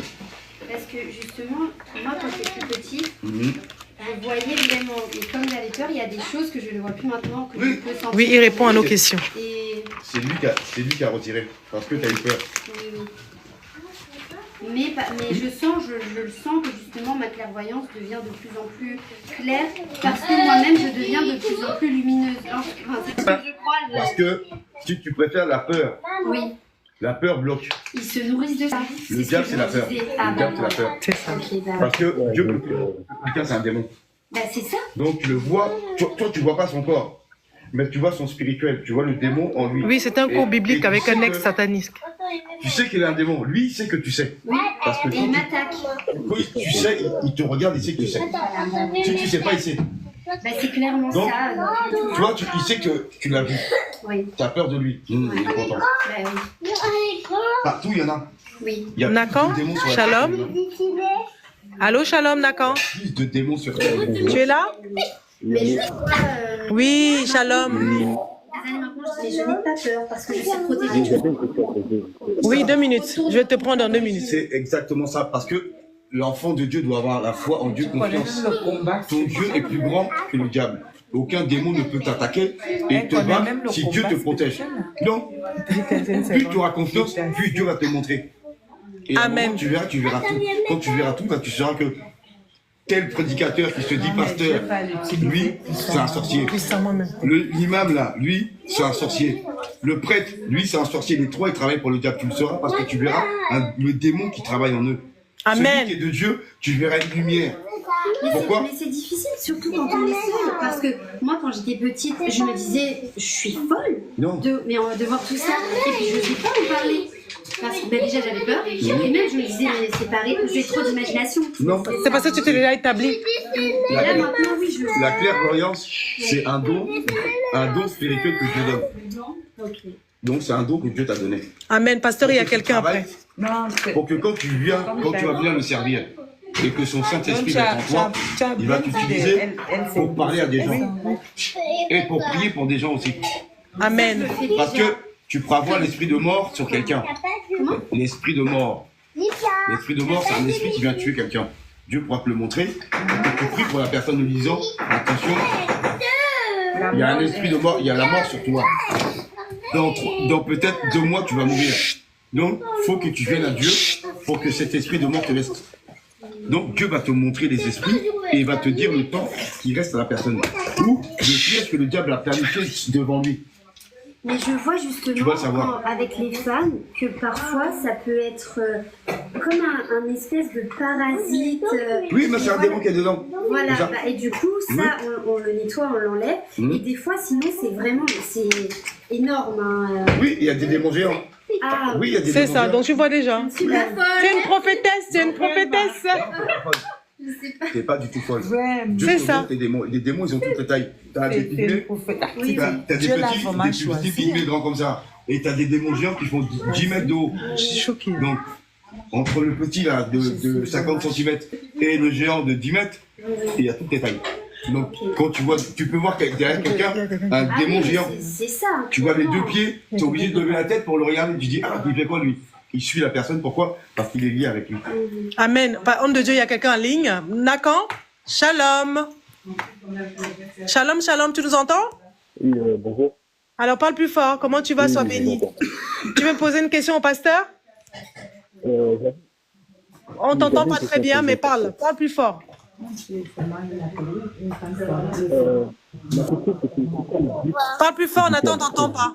Parce que justement, moi quand j'étais plus petit, je voyais vraiment, et comme j'avais peur, il y a des choses que je ne vois plus maintenant, que je peux sentir. Oui, il répond à nos questions. Et... C'est lui qui a retiré, parce que tu as eu peur. Oui. Mais je le sens que justement ma clairvoyance devient de plus en plus claire, parce que moi-même je deviens de plus en plus lumineuse. C'est ce que je crois. Parce que si tu préfères la peur, oui. La peur bloque. Ils se nourrissent de ça. Le diable, c'est la peur. Le diable, c'est la peur. C'est ça. Okay, parce que Dieu, quelqu'un, c'est un démon. C'est ça. Donc tu le vois, toi tu vois pas son corps, mais tu vois son spirituel, tu vois le démon en lui. Oui, c'est un cours biblique avec un ex-sataniste. Tu sais qu'il est un démon, lui il sait que tu sais. Oui, parce que et il m'attaque. Quand tu sais, il te regarde, il sait que tu sais. Si tu sais pas, il sait. C'est clairement donc, ça. Toi, il sait que tu l'as vu. Oui. Tu as peur de lui. Il est content. Oui. Partout, il y en a. Oui. Nakan, Shalom. Allô, Shalom, Nakan. Plus de démons sur terre. Tu es là? Oui, Shalom. Mais je n'ai pas peur parce que je sais protéger. Oui, 2 minutes. Je vais te prendre en 2 minutes. C'est exactement ça. Parce que l'enfant de Dieu doit avoir la foi en Dieu, confiance. Ton Dieu est plus grand que le diable. Aucun démon ne peut t'attaquer et te battre si Dieu te protège. Non. Plus tu auras confiance, plus Dieu va te montrer. Et Amen. Tu verras tout. Quand tu verras tout, tu sauras que tel prédicateur qui se dit pasteur, lui, c'est un sorcier. L'imam là, lui, c'est un sorcier. Le prêtre, lui, c'est un sorcier. Les trois, ils travaillent pour le diable. Tu le sauras parce que tu verras le démon qui travaille en eux. Amen. Celui qui est de Dieu, tu verras une lumière. Pourquoi? Mais c'est difficile, surtout quand on est seul. Parce que moi, quand j'étais petite, je me disais, je suis folle Non. de voir tout ça. Et puis, je n'osais pas en parler. Parce que déjà, j'avais peur. Et même, je me disais, mais c'est pareil, j'ai trop d'imagination. Non. C'est parce que tu t'es déjà établi. Et là, maintenant, oui, je le fais. La clairvoyance, c'est un don spirituel que Dieu donne. Ok. Donc c'est un don que Dieu t'a donné. Amen. Pasteur, il y a Tu quelqu'un travailles après. Non, c'est... pour que quand tu vas bien le servir et que son Saint-Esprit est en toi, il va t'utiliser pour parler à des gens et pour prier pour des gens aussi. Amen. Parce que tu pourras voir l'esprit de mort sur quelqu'un. L'esprit de mort. L'esprit de mort, c'est un esprit qui vient tuer quelqu'un. Dieu pourra te le montrer. Et tu pries pour la personne en lui disant, attention, il y a un esprit de mort, il y a la mort sur toi. Dans peut-être 2 mois, tu vas mourir. Donc, il faut que tu viennes à Dieu pour que cet esprit de mort te laisse. Donc, Dieu va te montrer les esprits et il va te dire le temps qui reste à la personne. Ou le piège que le diable a planifié devant lui. Mais je vois Tu vas justement savoir. avec les femmes que parfois ça peut être comme un espèce de parasite. Oui, mais c'est un démon qui est dedans. Voilà, C'est ça. et du coup, ça, on le nettoie, on l'enlève. Et des fois, sinon, c'est énorme. Hein. Oui, il y a des démons géants. Ah, Oui, il y a des C'est démons ça, géants. donc tu vois déjà. je suis pas folle. C'est une prophétesse, c'est une prophétesse. Je sais pas. T'es pas du tout folle. Ouais, Dieu C'est te ça. montre les démons. Les démons, ils ont toutes les tailles. T'as des c'est une pygmées, prophète. Oui, t'as des Dieu l'a vraiment petits choisi. pygmées grands comme ça. Et t'as des démons géants qui font 10 mètres de haut. Je suis choquée. Donc, entre le petit là de 50 cm et le géant de 10 mètres, il y a toutes les tailles. Donc, quand tu vois, tu peux voir derrière quelqu'un un Ah démon oui, géant. c'est ça. Tu vois les 2 clairement. pieds, tu es obligé de lever la tête pour le regarder. Tu dis, ah, il fait quoi lui? Il suit la personne, pourquoi? Parce qu'il est lié avec lui. Amen. Par homme de Dieu, il y a quelqu'un en ligne. Nakan, shalom. Shalom, shalom, tu nous entends? Oui, bonjour. Alors parle plus fort. Comment tu vas? Sois béni. Tu veux poser une question au pasteur? On t'entend pas très bien, mais parle. Parle plus fort. Parle plus fort, Nathan, on t'entend pas.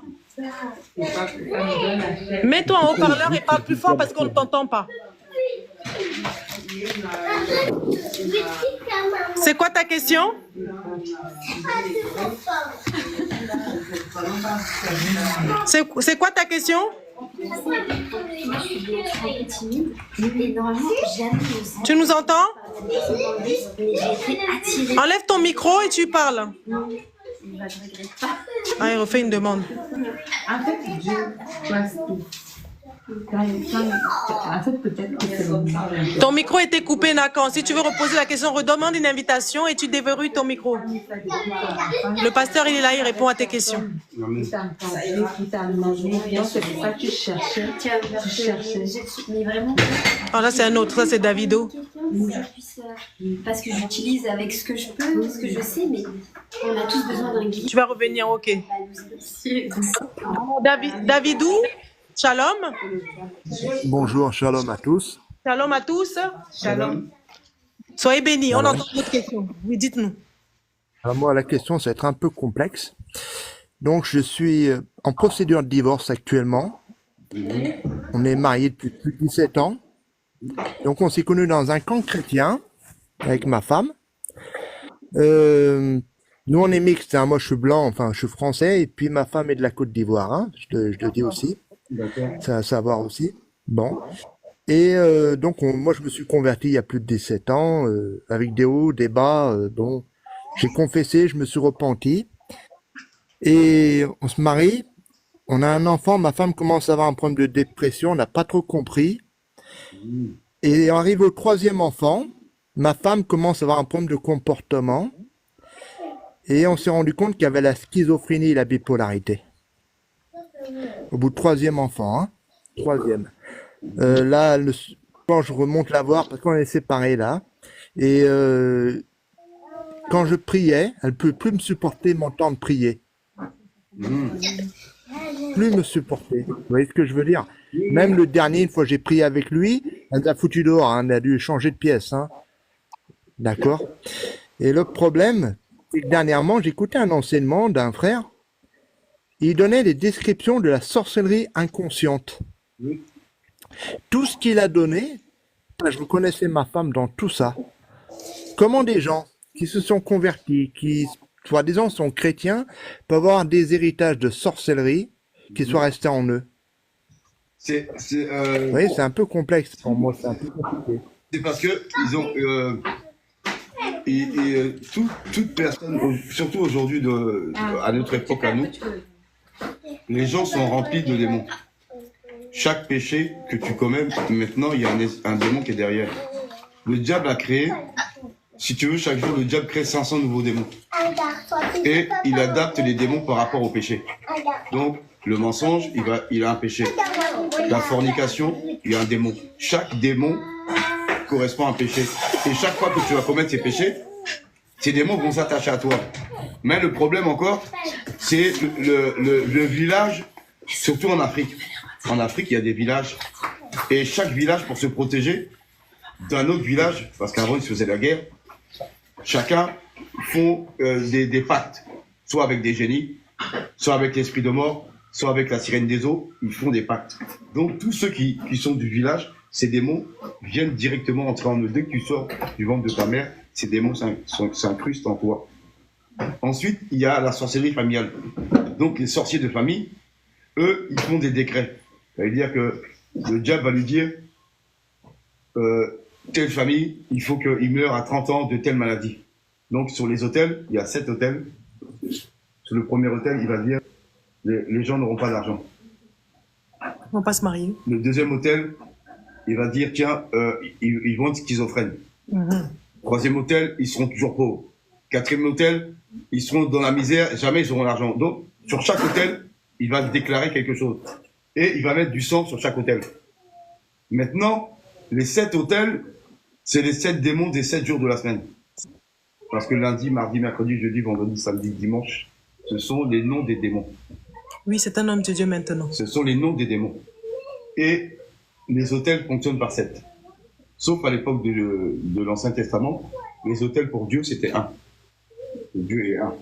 Mets-toi en haut-parleur et parle plus fort parce qu'on ne t'entend pas. C'est quoi ta question? C'est quoi ta question? Moi, je suis un peu timide. Et normalement, jamais osé. Tu nous entends? Mais j'ai été attirée. Enlève ton micro et tu parles. Il va, je regrette pas. Ah, il refait une demande. En fait, Dieu place tout. En fait, peut-être que c'est le mien. Ton micro était coupé, Nakan. Si tu veux reposer la question, redemande une invitation et tu déverrouilles ton micro. Le pasteur, il est là, il répond à tes questions. Il t'a entendu, il t'a demandé. Donc, c'est pour ça que tu cherchais. Tiens, Tu cherchais. mais vraiment, Ah, là, c'est un autre. Ça, c'est Davido. quelqu'un, si je puisse, parce que j'utilise avec ce que je peux, ce que je sais, mais on a tous besoin d'un guide. Tu vas revenir, ok. Davidou, shalom. Bonjour, shalom à tous. Shalom à tous. Shalom. Soyez bénis. On entend votre question. Oui, dites-nous. Alors moi, la question, ça va être un peu complexe. Donc, je suis en procédure de divorce actuellement. On est mariés depuis plus de 17 ans. Donc, on s'est connus dans un camp chrétien avec ma femme. Nous, on est mixte. Hein. Moi, je suis blanc, enfin, je suis français. Et puis, ma femme est de la Côte d'Ivoire. Hein. Je le dis aussi. Ça à savoir aussi. Bon. Et donc, moi, je me suis converti il y a plus de 17 ans, avec des hauts, des bas. Bon, j'ai confessé, je me suis repenti. Et on se marie. On a un enfant. Ma femme commence à avoir un problème de dépression. On n'a pas trop compris. Et on arrive au 3e enfant. Ma femme commence à avoir un problème de comportement. Et on s'est rendu compte qu'il y avait la schizophrénie et la bipolarité. Au bout de 3e enfant, hein. 3e. Là, quand je remonte la voir, parce qu'on est séparés là, et quand je priais, elle ne peut plus me supporter mon temps de prier. Plus me supporter. Vous voyez ce que je veux dire? Même le dernier, une fois j'ai prié avec lui, elle nous a foutu dehors, hein, elle a dû changer de pièce. Hein. D'accord? Et le problème, c'est que dernièrement, j'écoutais un enseignement d'un frère. Il donnait des descriptions de la sorcellerie inconsciente. Tout ce qu'il a donné, je reconnaissais ma femme dans tout ça. Comment des gens qui se sont convertis, qui soi-disant sont chrétiens, peuvent avoir des héritages de sorcellerie qui soient restés en eux? Vous voyez, c'est un peu complexe pour moi, c'est un peu compliqué. C'est parce que ils ont toute personne, surtout aujourd'hui à notre époque à nous, les gens sont remplis de démons. Chaque péché que tu commets, maintenant il y a un démon qui est derrière. Le diable a créé, si tu veux, chaque jour le diable crée 500 nouveaux démons. Et il adapte les démons par rapport au péché. Donc le mensonge, il a un péché. La fornication, il y a un démon. Chaque démon correspond à un péché. Et chaque fois que tu vas commettre ces péchés, ces démons vont s'attacher à toi. Mais le problème encore, c'est le village, surtout en Afrique. En Afrique, il y a des villages. Et chaque village, pour se protéger d'un autre village, parce qu'avant, ils se faisaient la guerre, chacun font des pactes, soit avec des génies, soit avec l'esprit de mort, soit avec la sirène des eaux, ils font des pactes. Donc tous ceux qui sont du village, ces démons viennent directement entrer en eux. Dès que tu sors du ventre de ta mère, ces démons s'incrustent en toi. Ensuite, il y a la sorcellerie familiale. Donc les sorciers de famille, eux, ils font des décrets. Ça veut dire que le diable va lui dire telle famille, il faut qu'il meure à 30 ans de telle maladie. Donc sur les hôtels, il y a 7 hôtels. Sur le premier hôtel, il va dire les gens n'auront pas d'argent. Ils vont pas se marier. Le deuxième hôtel, il va dire tiens, ils vont être schizophrènes. Troisième hôtel, ils seront toujours pauvres. Quatrième hôtel, ils seront dans la misère, jamais ils auront l'argent. Donc sur chaque hôtel, il va déclarer quelque chose. Et il va mettre du sang sur chaque hôtel. Maintenant, les 7 hôtels, c'est les 7 démons des 7 jours de la semaine. Parce que lundi, mardi, mercredi, jeudi, vendredi, samedi, dimanche, ce sont les noms des démons. Oui, c'est un homme de Dieu maintenant. Ce sont les noms des démons. Et les hôtels fonctionnent par 7. Sauf à l'époque de l'Ancien Testament, les hôtels pour Dieu, c'était 1. Dieu est 1.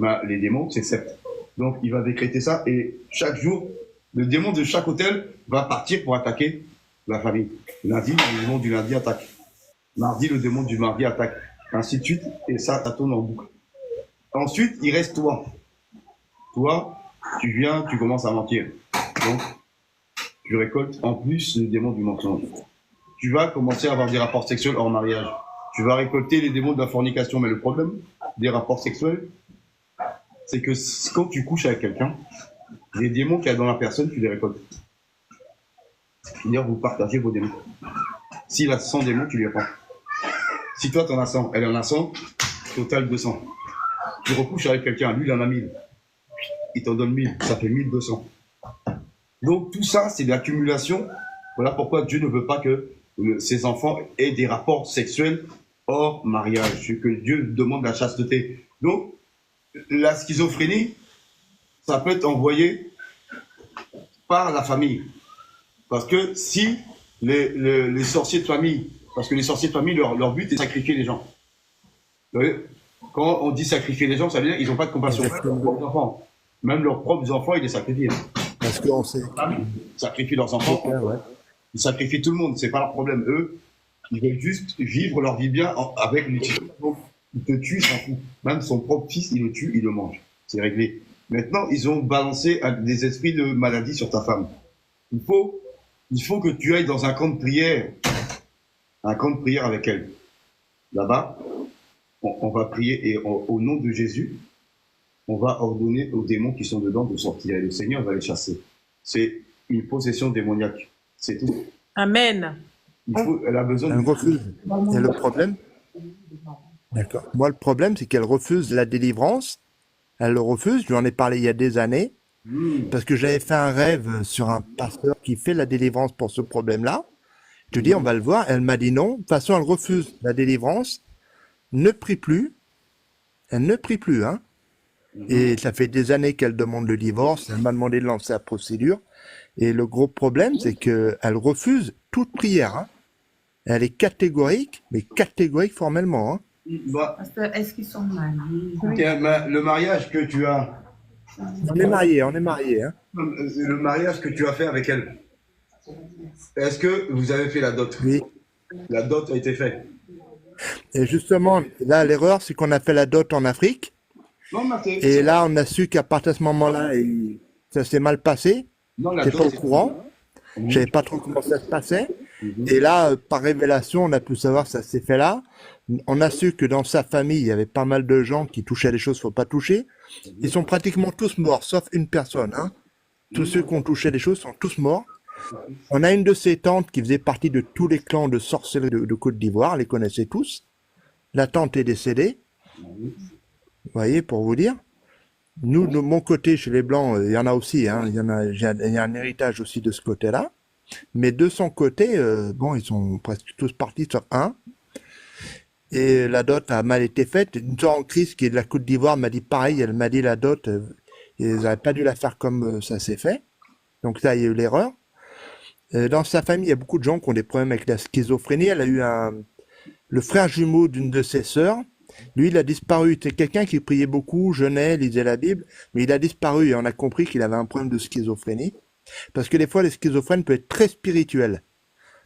Ben, les démons, c'est 7. Donc, il va décréter ça, et chaque jour, le démon de chaque hôtel va partir pour attaquer la famille. Lundi, le démon du lundi attaque. Mardi, le démon du mardi attaque. Ainsi de suite, et ça tourne en boucle. Ensuite, il reste toi. Toi, tu viens, tu commences à mentir. Donc, tu récoltes en plus le démon du mensonge. Tu vas commencer à avoir des rapports sexuels hors mariage. Tu vas récolter les démons de la fornication. Mais le problème des rapports sexuels, c'est que quand tu couches avec quelqu'un, les démons qu'il y a dans la personne, tu les récoltes. C'est-à-dire, vous partagez vos démons. S'il a 100 démons, tu les prends. Si toi, tu en as 100, elle en a 100, total 200. Tu recouches avec quelqu'un, lui, il en a 1000. Il t'en donne 1000, ça fait 1200. Donc, tout ça, c'est de l'accumulation. Voilà pourquoi Dieu ne veut pas que ses enfants aient des rapports sexuels hors mariage, que Dieu demande la chasteté. Donc, la schizophrénie, ça peut être envoyé par la famille. Parce que si les sorciers de famille, parce que les sorciers de famille, leur but est de sacrifier les gens. Vous voyez, quand on dit sacrifier les gens, ça veut dire qu'ils n'ont pas de compassion. Leurs propres enfants. Même leurs propres enfants, ils les sacrifient. Parce qu'on sait. Ils sacrifient leurs enfants. Ouais. Ils sacrifient tout le monde, c'est pas leur problème. Eux, ils veulent juste vivre leur vie bien avec l'utilisation. Donc, ils te tuent, ils s'en foutent. Même son propre fils, il le tue, il le mange. C'est réglé. Maintenant, ils ont balancé des esprits de maladie sur ta femme. Il faut que tu ailles dans un camp de prière. Un camp de prière avec elle. Là-bas, on va prier et au nom de Jésus, on va ordonner aux démons qui sont dedans de sortir. Et le Seigneur va les chasser. C'est une possession démoniaque. C'est tout. Amen. Elle a besoin Elle refuse. Et le problème? D'accord. Moi, le problème, c'est qu'elle refuse la délivrance. Elle le refuse. Je lui en ai parlé il y a des années. Parce que j'avais fait un rêve sur un pasteur qui fait la délivrance pour ce problème-là. Je lui dis, on va le voir. Elle m'a dit non. De toute façon, elle refuse la délivrance. Ne prie plus. Elle ne prie plus, hein. Et ça fait des années qu'elle demande le divorce. Elle m'a demandé de lancer la procédure. Et le gros problème, c'est qu'elle refuse toute prière, hein. Elle est catégorique, mais catégorique formellement, hein. Bah, est-ce qu'ils sont mariés? le mariage que tu as... On est mariés, hein. Le mariage que tu as fait avec elle, Est-ce que vous avez fait la dot? Oui. La dot a été faite. Et justement, là, l'erreur, c'est qu'on a fait la dot en Afrique. Non, Et là, on a su qu'à partir de ce moment-là, ça s'est mal passé. non, la J'étais dot, pas au c'est- courant. Mhm. Je savais pas trop comment ça se passait. Mhm. Et là, par révélation, on a pu savoir que ça s'est fait là. On a su que dans sa famille, il y avait pas mal de gens qui touchaient des choses qu'il faut pas toucher. Ils sont pratiquement tous morts, sauf une personne. Hein. Tous ceux qui ont touché des choses sont tous morts. On a une de ses tantes qui faisait partie de tous les clans de sorcellerie de Côte d'Ivoire, les connaissait tous. La tante est décédée. Vous voyez, pour vous dire. Nous, de mon côté, chez les Blancs, il y en a aussi. Hein, il y a un héritage aussi de ce côté-là. Mais de son côté, bon, ils sont presque tous partis sur un. Et la dot a mal été faite. Une soeur en crise qui est de la Côte d'Ivoire m'a dit pareil. Elle m'a dit la dot, ils n'auraient pas dû la faire comme ça s'est fait. Donc là, il y a eu l'erreur. Dans sa famille, il y a beaucoup de gens qui ont des problèmes avec la schizophrénie. Elle a eu le frère jumeau d'une de ses sœurs. Lui, il a disparu. C'était quelqu'un qui priait beaucoup, jeûnait, lisait la Bible, mais il a disparu et on a compris qu'il avait un problème de schizophrénie. Parce que des fois, les schizophrènes peuvent être très spirituels,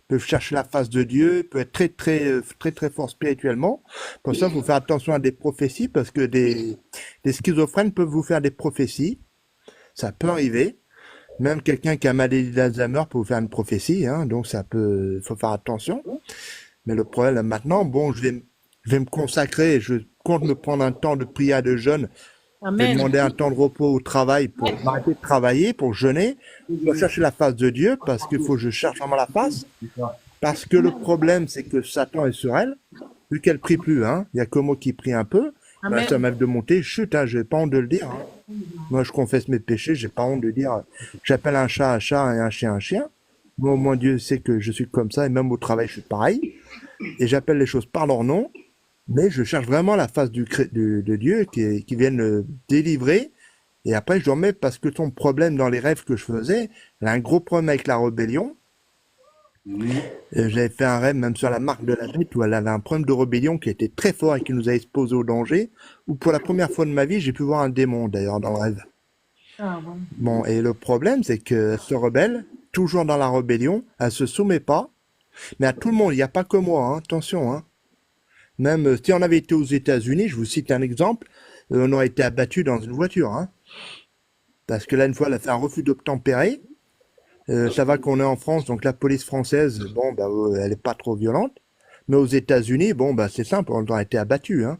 peuvent chercher la face de Dieu, peuvent être très forts spirituellement. Pour ça, il faut faire attention à des prophéties parce que des schizophrènes peuvent vous faire des prophéties. Ça peut arriver. Même quelqu'un qui a maladie d'Alzheimer peut vous faire une prophétie, hein, donc faut faire attention. Mais le problème maintenant, bon, je vais me consacrer, je compte me prendre un temps de prière de jeûne. Je vais demander un temps de repos au travail pour m'arrêter de travailler, pour jeûner, pour chercher la face de Dieu, parce qu'il faut que je cherche vraiment la face. Parce que le problème, c'est que Satan est sur elle, vu qu'elle prie plus, hein. Il y a que moi qui prie un peu. Bah, ça m'aide de monter, chut, hein, j'ai pas honte de le dire. Hein. Moi, je confesse mes péchés, j'ai pas honte de dire, j'appelle un chat et un chien un chien. Moi, au moins, Dieu sait que je suis comme ça, et même au travail, je suis pareil. Et j'appelle les choses par leur nom. Mais je cherche vraiment la face de Dieu qui vienne me délivrer. Et après, je dormais parce que ton problème dans les rêves que je faisais, elle a un gros problème avec la rébellion. J'avais fait un rêve même sur la marque de la bête où elle avait un problème de rébellion qui était très fort et qui nous a exposé au danger. Où pour la première fois de ma vie, j'ai pu voir un démon d'ailleurs dans le rêve. Ah, bon. Bon, et le problème, c'est qu'elle se rebelle, toujours dans la rébellion, elle se soumet pas. Mais à tout le monde, il n'y a pas que moi, hein, attention, hein. Même si on avait été aux États-Unis, je vous cite un exemple, on aurait été abattu dans une voiture. Hein. Parce que là, une fois, elle a fait un refus d'obtempérer. Ça va qu'on est en France, donc la police française, bon, bah, elle est pas trop violente. Mais aux États-Unis, bon, bah, c'est simple, on aurait été abattu. Hein.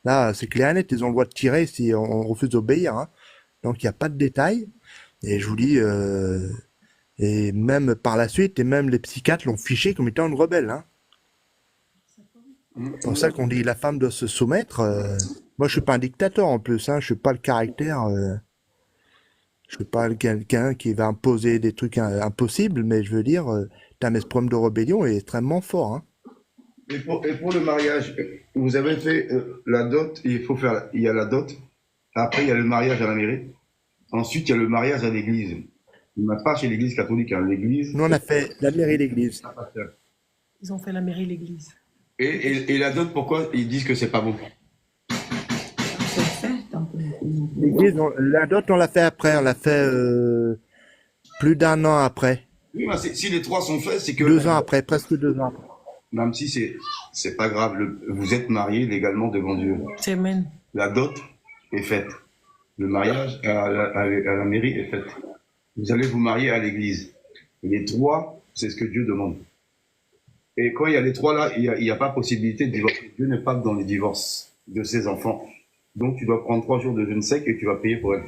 Là, c'est clair et net, ils ont le droit de tirer si on refuse d'obéir. Hein. Donc, il n'y a pas de détails. Et je vous dis, et même par la suite, et même les psychiatres l'ont fiché comme étant une rebelle. Hein. C'est pour ça qu'on dit la femme doit se soumettre. Moi, je suis pas un dictateur en plus. Hein. Je suis pas le caractère. Je suis pas quelqu'un qui va imposer des trucs impossibles, mais je veux dire, t'as ce problème de rébellion est extrêmement fort. Hein. Et pour le mariage, vous avez fait la dot, il y a la dot, après il y a le mariage à la mairie, ensuite il y a le mariage à l'église. Il n'y a pas chez l'église catholique, hein, l'église. Nous, on a fait la mairie et l'église. Ils ont fait la mairie et l'église. Et la dot, pourquoi ils disent que c'est pas bon? C'est fait, donc. L'église, la dot, on l'a fait après. On l'a fait plus d'un an après. Oui, mais si les trois sont faits, c'est que... 2 ans après, presque 2 ans après. Même si c'est pas grave, vous êtes mariés légalement devant Dieu. Amen. La dot est faite. Le mariage à la mairie est fait. Vous allez vous marier à l'église. Les trois, c'est ce que Dieu demande. Et quand il y a les trois là, il n'y a pas possibilité de divorcer. Dieu n'est pas dans les divorces de ses enfants. Donc tu dois prendre 3 jours de jeûne sec et tu vas payer pour elle.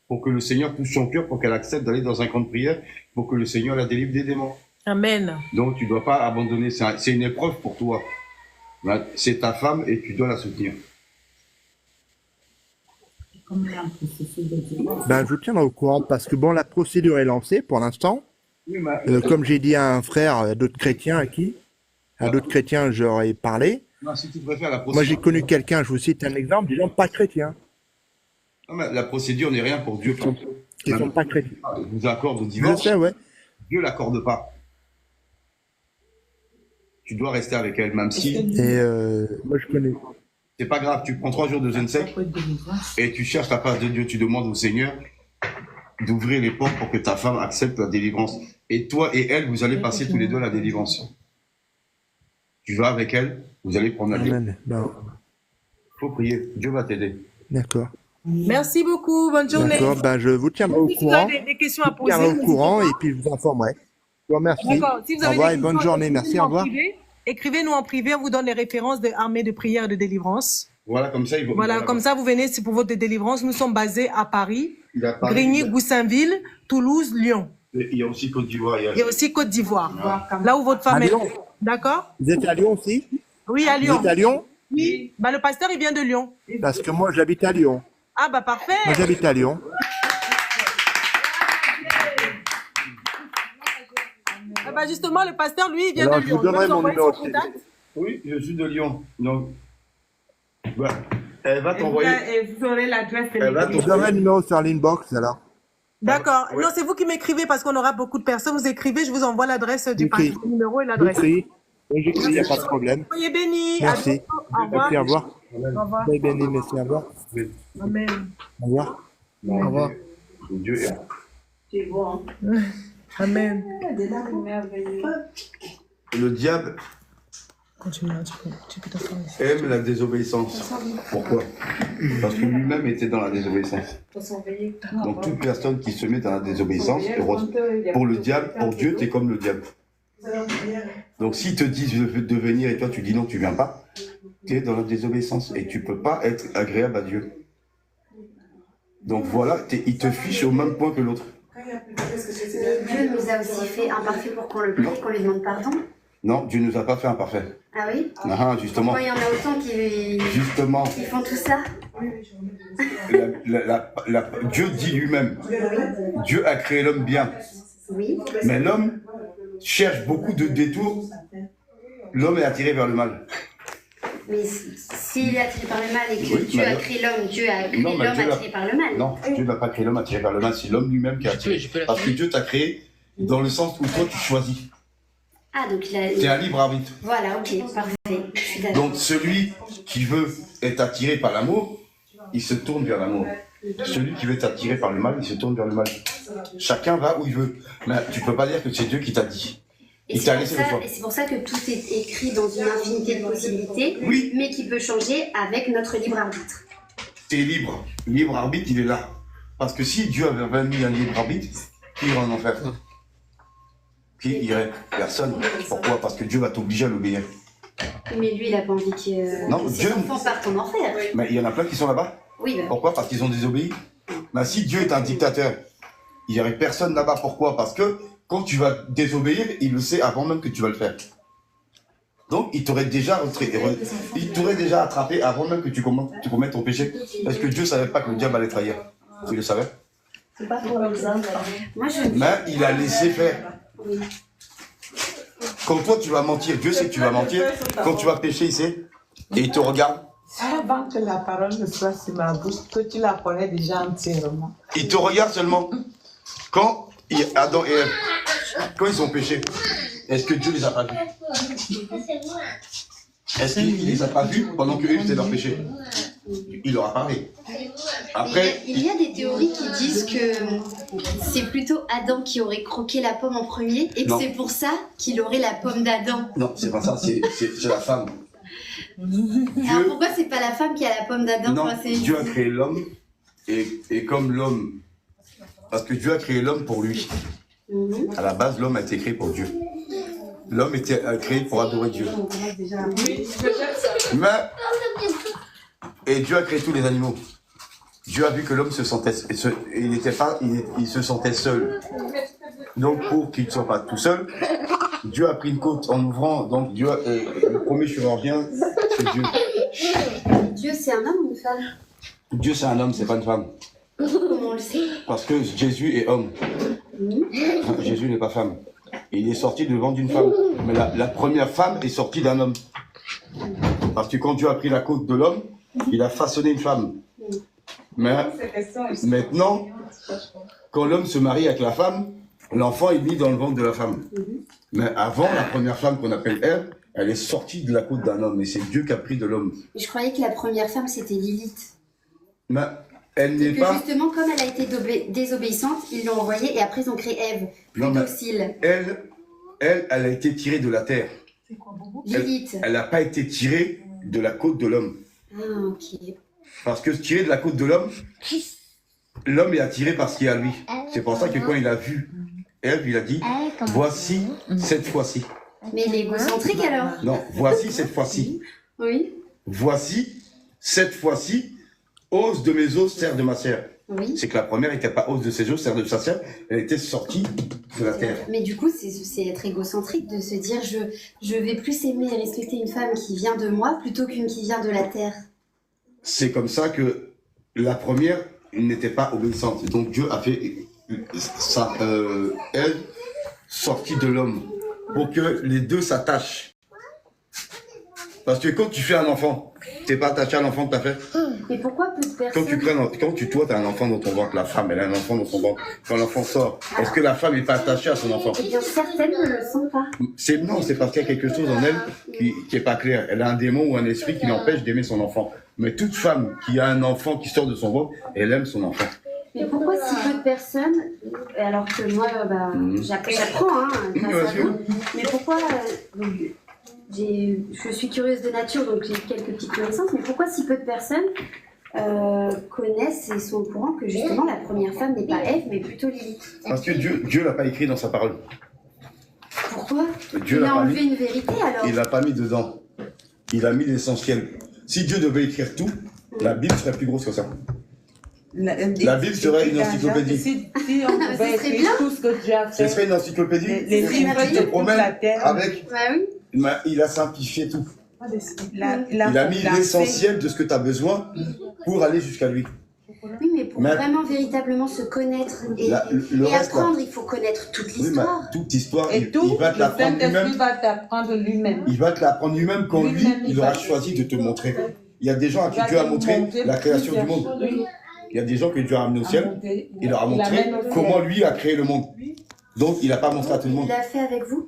Pour que le Seigneur touche son cœur, pour qu'elle accepte d'aller dans un camp de prière, pour que le Seigneur la délivre des démons. Amen. Donc tu ne dois pas abandonner. C'est une épreuve pour toi. C'est ta femme et tu dois la soutenir. Ben, je vous tiendrai au courant parce que bon, la procédure est lancée pour l'instant. Oui, mais... Comme j'ai dit à un frère, à d'autres chrétiens à d'autres chrétiens, j'aurais parlé. Non, si tu préfères la procédure... Moi, j'ai connu quelqu'un, je vous cite un exemple, des gens pas chrétiens. Non, mais la procédure n'est rien pour Dieu. Qui sont pas chrétiens. Il vous accorde le Je divorce. sais, ouais. Dieu l'accorde pas. Tu dois rester avec elle, même si... Et moi, je connais. C'est pas grave, tu prends 3 jours de jeûne sec et tu cherches la face de Dieu, tu demandes au Seigneur d'ouvrir les portes pour que ta femme accepte la délivrance. Et toi et elle, vous allez passer tous les deux la délivrance. Tu vas avec elle, vous allez prendre la délivrance. Amen. Bon, Il faut prier, Dieu va t'aider. d'accord. Merci beaucoup. Bonne journée. D'accord, ben je vous tiendrai au Si vous courant. avez des questions à Je vous poser, tiendrai au n'hésitez courant pas. et puis je vous informerai. Je vous remercie. D'accord. Si vous Au avez revoir des et bonne questions, journée. Merci, au revoir. Écrivez-nous en privé, on vous donne les références de armées de prière et de délivrance. Voilà, comme ça, Voilà, comme ça, vous venez, c'est pour votre délivrance. Nous sommes basés à Paris, Il y a Paris, Grigny, il y a- Goussainville, Toulouse, Lyon. il y a aussi Côte d'Ivoire. Et aussi Côte d'Ivoire. Là où votre femme À est. Lyon. D'accord? Vous êtes à Lyon aussi? Oui, à Vous Lyon. êtes à Lyon? Oui. Bah, le pasteur, il vient de Lyon. Parce que moi, j'habite à Lyon. Ah, bah, parfait. Moi, j'habite à Lyon. Ah, bah, justement, le pasteur, lui, il vient Alors, de je Lyon. vous donnerai Il va mon vous numéro envoyer de son téléphone. contact. Oui, je suis de Lyon. Donc, elle va t'envoyer. Et vous aurez l'adresse Elle va Je vous t'envoyer. donnerai le numéro sur l'inbox, alors. D'accord. Ouais. Non, c'est vous qui m'écrivez parce qu'on aura beaucoup de personnes. Vous écrivez, je vous envoie l'adresse du J'écris. pasteur, le numéro et l'adresse. J'écris. Oui, j'écris, il n'y a pas de problème. Soyez bénis. À Merci. bientôt. Au revoir. Merci, au revoir. Au revoir. Soyez bénis, merci, au revoir. Amen. Au revoir. Au revoir. Dieu est. Amen. Le diable Continue, tu peux t'asseoir ici. aime la désobéissance. Pourquoi? Parce que lui-même était dans la désobéissance. Donc toute personne qui se met dans la désobéissance, pour le diable, pour Dieu, tu es comme le diable. Donc s'ils te disent de venir et toi tu dis non, tu viens pas, tu es dans la désobéissance et tu peux pas être agréable à Dieu. Donc voilà, il te fiche au même point que l'autre. Dieu nous a aussi fait imparfait pour qu'on le prie, qu'on lui demande pardon. Non, Dieu nous a pas fait imparfait. Ah oui? Ah, justement. Pourquoi il y en a autant qui Justement, font tout ça? Dieu dit lui-même, Dieu a créé l'homme bien. Oui. Mais l'homme cherche beaucoup de détours. L'homme est attiré vers le mal. Mais s'il est attiré par le mal et que Oui, Dieu mais a non. créé l'homme, Dieu a créé Non, mais l'homme Dieu l'a- attiré par le mal. Non, Dieu n'a pas créé l'homme attiré vers le mal, c'est l'homme lui-même qui est attiré. Parce que Dieu t'a créé dans le sens où toi tu choisis. Ah, donc il a... Tu es un libre arbitre. Voilà, ok, parfait. Je suis d'accord. Donc celui qui veut être attiré par l'amour, il se tourne vers l'amour. Celui qui veut être attiré par le mal, il se tourne vers le mal. Chacun va où il veut. Mais tu peux pas dire que c'est Dieu qui t'a dit. Et Il t'a c'est laissé pour le ça- choix. et c'est pour ça que tout est écrit dans une infinité de possibilités, Oui. mais qui peut changer avec notre libre arbitre. Tu es libre. Libre arbitre, il est là. Parce que si Dieu avait vraiment mis un libre arbitre, qui irait en enfer? Qui irait? Personne. Pourquoi? Parce que Dieu va t'obliger à l'obéir. Mais lui, il n'a pas envie que, Non, que ses Dieu- enfants partent en enfer. Mais il y en a plein qui sont là-bas. Oui, bah, Pourquoi? Parce qu'ils ont désobéi. Mais si Dieu est un dictateur, il n'y aurait personne là-bas. Pourquoi? Parce que quand tu vas désobéir, il le sait avant même que tu vas le faire. Donc, il t'aurait déjà, attrapé avant même que tu commettes ton péché. Est-ce que Dieu ne savait pas que le diable allait trahir? Il le savait. moi, je... Mais il a laissé faire. Quand toi tu vas mentir, Dieu sait que tu vas mentir. Quand tu vas pécher, il sait. Et il te regarde. Avant que la parole ne soit sur ma bouche, que tu la connais déjà entièrement. Il te regarde seulement. Quand Adam et Ève, quand ils ont péché, est-ce que Dieu les a pas vus? Est-ce qu'il les a pas vus pendant qu'eux étaient leur péché? Il leur a parlé. Après, il y a des théories qui disent que c'est plutôt Adam qui aurait croqué la pomme en premier et que Non. c'est pour ça qu'il aurait la pomme d'Adam. non, c'est pas ça, c'est la femme. Alors pourquoi c'est pas la femme qui a la pomme d'Adam? Non, Enfin, c'est- Dieu a créé l'homme et comme l'homme, parce que Dieu a créé l'homme pour lui. Mhm. À la base, l'homme a été créé pour Dieu. L'homme était créé pour adorer Dieu. Mais, et Dieu a créé tous les animaux. Dieu a vu que l'homme se sentait, il se sentait seul. Donc pour qu'il ne soit pas tout seul, Dieu a pris une côte en ouvrant. Donc Dieu, le premier chirurgien, c'est Dieu. Dieu, c'est un homme ou une femme? Dieu c'est un homme, c'est pas une femme. Comment on le sait? Parce que Jésus est homme. Jésus n'est pas femme. Il est sorti devant d'une femme. Mais la première femme est sortie d'un homme. Parce que quand Dieu a pris la côte de l'homme, il a façonné une femme. Mais maintenant, quand l'homme se marie avec la femme, l'enfant est mis dans le ventre de la femme. Mais avant, la première femme qu'on appelle Ève, elle est sortie de la côte d'un homme. Et c'est Dieu qui a pris de l'homme. Je croyais que la première femme c'était Lilith. Mais Elle Et n'est que pas... justement, comme elle a été désobéissante, ils l'ont envoyée et après ils ont créé Ève, plus Non, mais docile. elle a été tirée de la terre. Lilith. Elle n'a pas été tirée de la côte de l'homme. Ah, ok. Parce que tirée de la côte de l'homme, l'homme est attiré par ce qu'il y a à lui. C'est pour ça que quand il a vu Ève, il a dit, voici cette fois-ci. Mais il est égocentrique alors? Non, voici cette fois-ci. Oui. Voici cette fois-ci, os de mes os, serre de ma chair. Oui. C'est que la première n'était pas os de ses os, serre de sa chair, elle était sortie de la terre. Mais du coup, c'est être égocentrique de se dire je vais plus aimer et respecter une femme qui vient de moi plutôt qu'une qui vient de la terre. C'est comme ça que la première n'était pas obéissante. Donc Dieu a fait ça, elle sortie de l'homme pour que les deux s'attachent. Parce que quand tu fais un enfant, t'es pas attaché à l'enfant que t'as fait. Mais pourquoi peu de personnes... Toi, t'as un enfant dans ton ventre, la femme, elle a un enfant dans son ventre. Quand l'enfant sort, est-ce que la femme n'est pas attachée à son enfant? Eh bien, certaines ne le sont pas. Non, c'est parce qu'il y a quelque chose en elle qui est pas clair. Elle a un démon ou un esprit qui l'empêche d'aimer son enfant. Mais toute femme qui a un enfant qui sort de son ventre, elle aime son enfant. Mais pourquoi si peu de personnes, alors que moi, j'apprends, hein, grâce à vous. Mais pourquoi, je suis curieuse de nature, donc j'ai quelques petites connaissances, mais pourquoi si peu de personnes connaissent et sont au courant que justement la première femme n'est pas Ève, mais plutôt Lilith? Parce que Dieu l'a pas écrit dans sa parole. Pourquoi? Dieu Il l'a a pas enlevé mis. une vérité alors? Il l'a pas mis dedans. Il a mis l'essentiel. Si Dieu devait écrire tout, la Bible serait plus grosse que ça. La Bible serait une encyclopédie. Si on pouvait écrire tout ce que Dieu a Ce fait, serait une encyclopédie. les livres Tu te de toute promènes la terre, avec. Bah oui. Il a simplifié tout. il a mis l'essentiel de ce que tu as besoin pour aller jusqu'à lui. Oui, mais pour vraiment véritablement se connaître et le reste, apprendre, il faut connaître toute Oui, l'histoire. mais toute l'histoire, Et tout, il va te l'apprendre le Saint-Esprit lui-même. va t'apprendre lui-même. Il va te l'apprendre lui-même quand lui, Lui-même, il il aura va- choisi de te montrer. Il y a des gens à qui Il va Dieu a te montré montrer la création du plusieurs monde. choses. Il y a des gens que Dieu a amenés au ciel. Il leur a Il montré amène au ciel. comment lui a créé le monde. Donc, il n'a pas montré à tout le Il monde. l'a fait avec vous?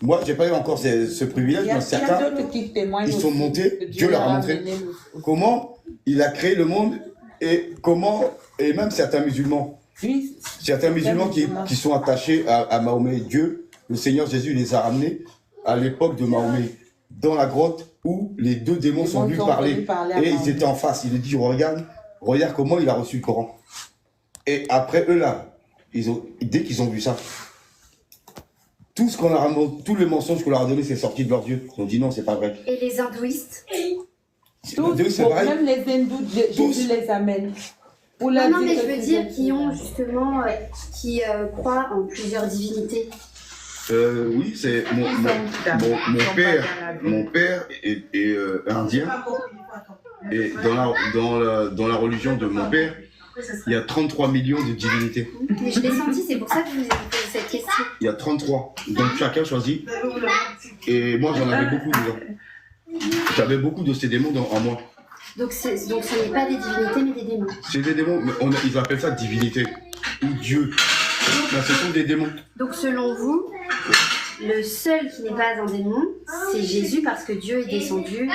Moi, j'ai pas eu encore ce privilège, Il y a mais certains, d'autres qui témoignent ils sont aussi montés, que Dieu leur a montré amené aussi. comment il a créé le monde et même certains musulmans. Oui, Certains musulmans qui sont attachés à Mahomet, Dieu, le Seigneur Jésus les a ramenés à l'époque de Mahomet, dans la grotte où les deux démons sont venus parler. Et ils étaient en face. Il a dit, regarde comment il a reçu le Coran. Et après, eux là, dès qu'ils ont vu ça, tous les mensonges qu'on leur a donnés, c'est sorti de leurs yeux. Ils ont dit non, c'est pas vrai. Et les hindouistes? tous, C'est pareil. même les hindous, Jésus les amène. Pour leur Non, dire mais que je veux c'est dire Jésus. qui ont justement, qui croient en plusieurs divinités. Oui, c'est mon père est indien. Et dans la religion de mon père, il y a 33 millions de divinités. Mais je l'ai senti, c'est pour ça que je vous ai posé cette question. Il y a 33. Donc chacun choisit. Et moi, j'en avais beaucoup dedans. J'avais beaucoup de ces démons en moi. Donc ce n'est pas des divinités, mais des démons. C'est des démons, mais ils appellent ça divinité ou Dieu. Ben, ce sont des démons. Donc selon vous, le seul qui n'est pas un démon, c'est Jésus parce que Dieu est descendu.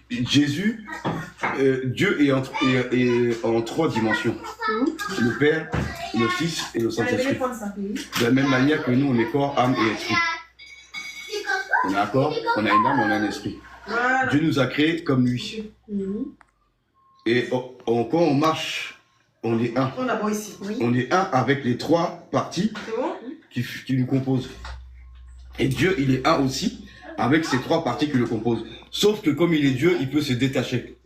Jésus, Dieu est en trois dimensions. Le Père, le Fils et le Saint-Esprit. De la même manière que nous, on est corps, âme et esprit. On a un corps, on a une âme, on a un esprit. Dieu nous a créés comme lui. Et quand on marche, on est un. On est un avec les trois parties qui nous composent. Et Dieu, il est un aussi avec ces trois parties qui le composent. Sauf que comme il est Dieu, il peut se détacher.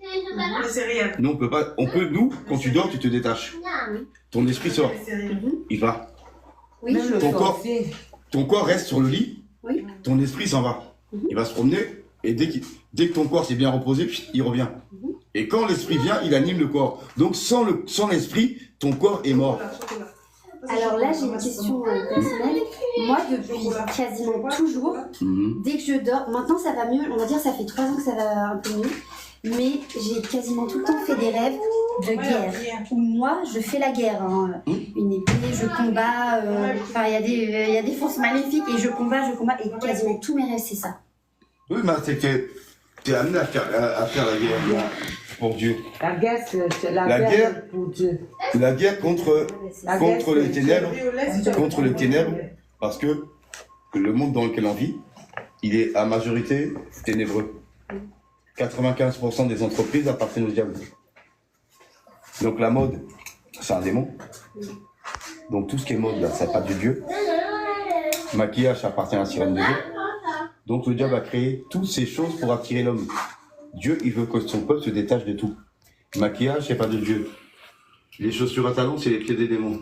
Nous, on peut pas. Nous, quand tu dors, tu te détaches. Ton esprit sort. Il va. Oui. Même le ton corps reste sur le lit. Oui. Ton esprit s'en va. Il va se promener. Et dès que ton corps s'est bien reposé, il revient. Et quand l'esprit vient, il anime le corps. Donc sans l'esprit, ton corps est mort. Alors là, j'ai une question personnelle. Moi, depuis quasiment toujours, dès que je dors, maintenant ça va mieux, on va dire ça fait 3 ans que ça va un peu mieux, mais j'ai quasiment tout le temps fait des rêves de guerre, où moi, je fais la guerre. Hein. Une épée, je combats, enfin il y a des forces maléfiques et je combats, et quasiment tous mes rêves, c'est ça. Oui, mais c'est que t'es amené à faire la guerre pour Dieu. La guerre, c'est la La guerre guerre- pour Dieu. La guerre contre La guerre, les c'est- ténèbres, contre les ténèbres, parce que le monde dans lequel on vit, il est à majorité ténébreux. 95% des entreprises appartiennent au diable. Donc la mode, c'est un démon. Donc tout ce qui est mode, là, ça n'a pas de Dieu. Maquillage, ça appartient à la sirène des eaux. Donc le diable a créé toutes ces choses pour attirer l'homme. Dieu, il veut que son peuple se détache de tout. Maquillage, c'est pas de Dieu. Les chaussures à talons, c'est les pieds des démons.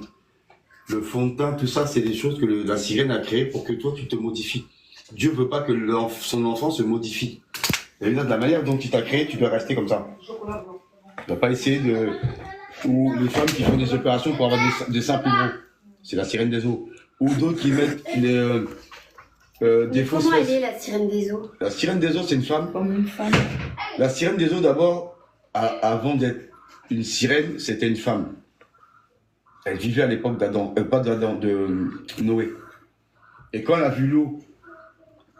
Le fond de teint, tout ça, c'est des choses que la sirène a créées pour que toi, tu te modifies. Dieu veut pas que son enfant se modifie. Et là, de la manière dont il t'a créé, tu dois rester comme ça. Tu dois pas essayer de... Ou les femmes qui font des opérations pour avoir des seins plus gros. C'est la sirène des eaux. Ou d'autres qui mettent des Mais fausses comment elle fesses. est la sirène des eaux? La sirène des eaux, c'est une femme. Comme une femme. La sirène des eaux, d'abord, avant d'être une sirène, c'était une femme. Elle vivait à l'époque d'Adam, pas d'Adam, de Noé. Et quand elle a vu l'eau,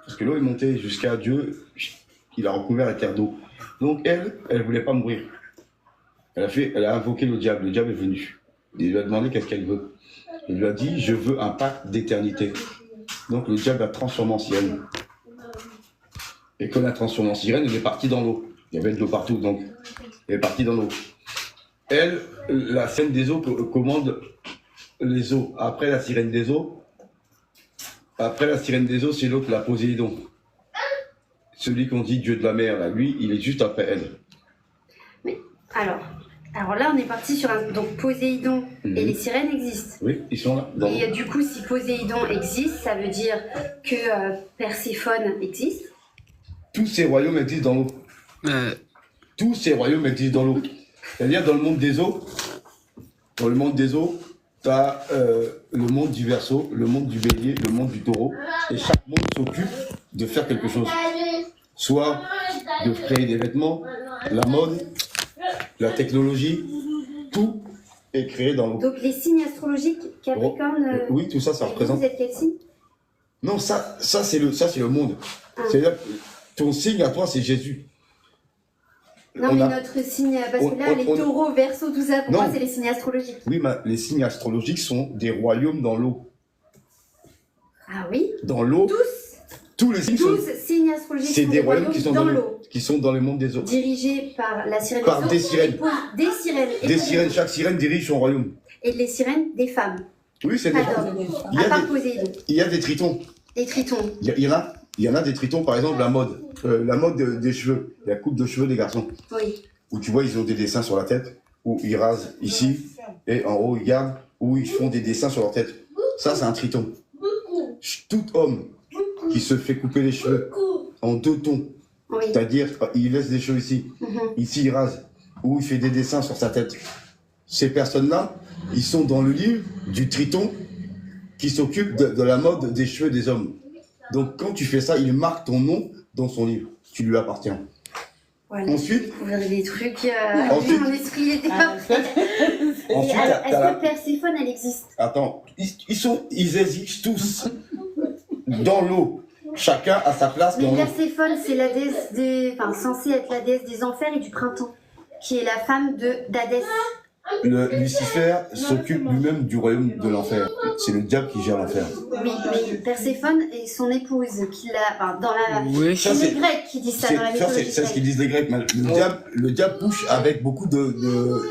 parce que l'eau est montée jusqu'à Dieu, il a recouvert la terre d'eau. Donc elle voulait pas mourir. Elle a invoqué le diable est venu. Il lui a demandé qu'est-ce qu'elle veut. Il lui a dit, je veux un pacte d'éternité. Donc le diable l'a transformé en sirène. Et quand elle a transformé en sirène, elle est partie dans l'eau. Il y avait de l'eau partout, donc elle est partie dans l'eau. Elle, la sirène des eaux commande les eaux. Après la sirène des eaux, c'est l'autre, la Poséidon. Celui qu'on dit Dieu de la mer, là, lui, il est juste après elle. Mais alors là, on est parti sur un... Donc Poséidon et les sirènes existent. Oui, ils sont là. Dans Et l'eau. du coup, si Poséidon existe, ça veut dire que Perséphone existe. Tous ces royaumes existent dans l'eau. Tous ces royaumes existent dans l'eau. C'est-à-dire dans le monde des eaux, tu as le monde du Verseau, le monde du Bélier, le monde du Taureau, et chaque monde s'occupe de faire quelque chose. Soit de créer des vêtements, la mode, la technologie, tout est créé dans l'eau. Donc les signes astrologiques, Capricorne... Oui, tout ça, ça et représente. vous êtes quel signe? Non, ça c'est le monde. C'est-à-dire que ton signe à toi, c'est Jésus. Non, On mais a- notre signe... Parce que là, on- les on- taureaux, verso, tout ça, pour Non. moi, c'est les signes astrologiques. Oui, mais les signes astrologiques sont des royaumes dans l'eau. Ah oui? Dans l'eau, tous les signes sont, 12 signes astrologiques c'est sont des royaumes qui sont dans dans l'eau. l'eau, qui sont dans le monde des eaux. Dirigés par la sirène Par eaux, des sirènes. Des sirènes. Des sirènes, chaque sirène dirige son royaume. Et les sirènes, des femmes. Oui, c'est des Pas d'hommes. Il y À a part des- Poséidon. Il y a des tritons. Des tritons. Il y en a des tritons, par exemple, la mode des cheveux, la coupe de cheveux des garçons. Oui. Où tu vois, ils ont des dessins sur la tête, où ils rasent ici, et en haut, ils gardent, où ils font des dessins sur leur tête. Ça, c'est un triton. Tout homme qui se fait couper les cheveux en 2 tons, Oui. c'est-à-dire, il laisse des cheveux ici, Mhm. ici, il rase, ou il fait des dessins sur sa tête. Ces personnes-là, ils sont dans le livre du triton qui s'occupe de la mode des cheveux des hommes. Donc, quand tu fais ça, il marque ton nom dans son livre. Tu lui appartiens. Ouais, Ensuite- découvrir des trucs. Ensuite- Mon esprit était Ah, pas prêt. Et Ensuite, alors, t'as la- est-ce que Perséphone, elle existe? Attends, ils existent tous dans l'eau. Chacun a sa place Mais dans l'eau. Perséphone, c'est la déesse des... Enfin, censée être la déesse des enfers et du printemps. Qui est la femme d'Hadès. Lucifer s'occupe lui-même du royaume de l'enfer. C'est le diable qui gère l'enfer. Oui, mais Perséphone et son épouse, qui l'a... Enfin, dans la... Oui. Ça, C'est c'est les Grecs qui disent ça, dans la ça, mythologie c'est ce qu'ils grecque. disent les Grecs. Mais le diable couche avec beaucoup de... Le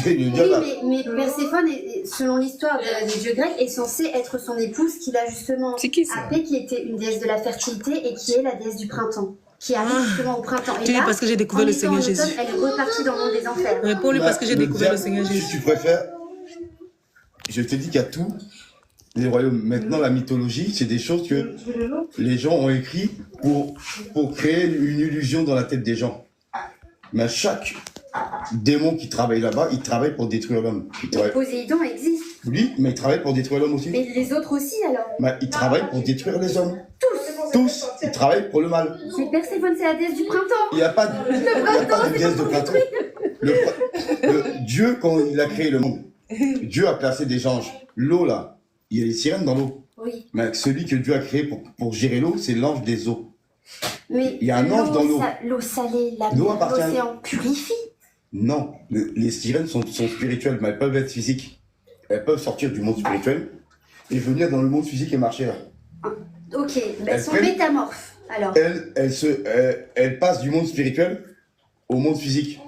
Oui, diable a- mais Perséphone, selon l'histoire des dieux grecs, est censée être son épouse qu'il a justement C'est qui ça? appelée, qui était une déesse de la fertilité et qui est la déesse du printemps, qui arrive justement au printemps. Et Tu dis là, parce que j'ai découvert en le étant Seigneur en automne, Jésus. elle est repartie dans le monde des enfers. Réponds-lui parce que j'ai découvert le diable, Seigneur Jésus. Si tu préfères, je te dis qu'il y a tous les royaumes. Maintenant, la mythologie, c'est des choses que les gens ont écrit pour créer une illusion dans la tête des gens. Mais chaque démon qui travaille là-bas, il travaille pour détruire l'homme. Il Mais travaille... Poséidon existe. Lui, mais il travaille pour détruire l'homme aussi. Mais les autres aussi alors. Mais il travaille pour détruire les hommes. Tous. Ils travaillent pour le mal. Mais Perséphone, c'est la déesse du printemps. Il n'y a pas de déesse de printemps. Dieu, quand il a créé le monde, Dieu a placé des anges. L'eau, là, il y a les sirènes dans l'eau. Oui. Mais celui que Dieu a créé pour gérer l'eau, c'est l'ange des eaux. Mais Il y a un ange dans l'eau. L'eau salée, L'eau appartient- l'océan purifie. Non, les sirènes sont spirituelles, mais elles peuvent être physiques. Elles peuvent sortir du monde spirituel et venir dans le monde physique et marcher là. Ok, elles sont prennent- métamorphes, alors. Elles passent du monde spirituel au monde physique.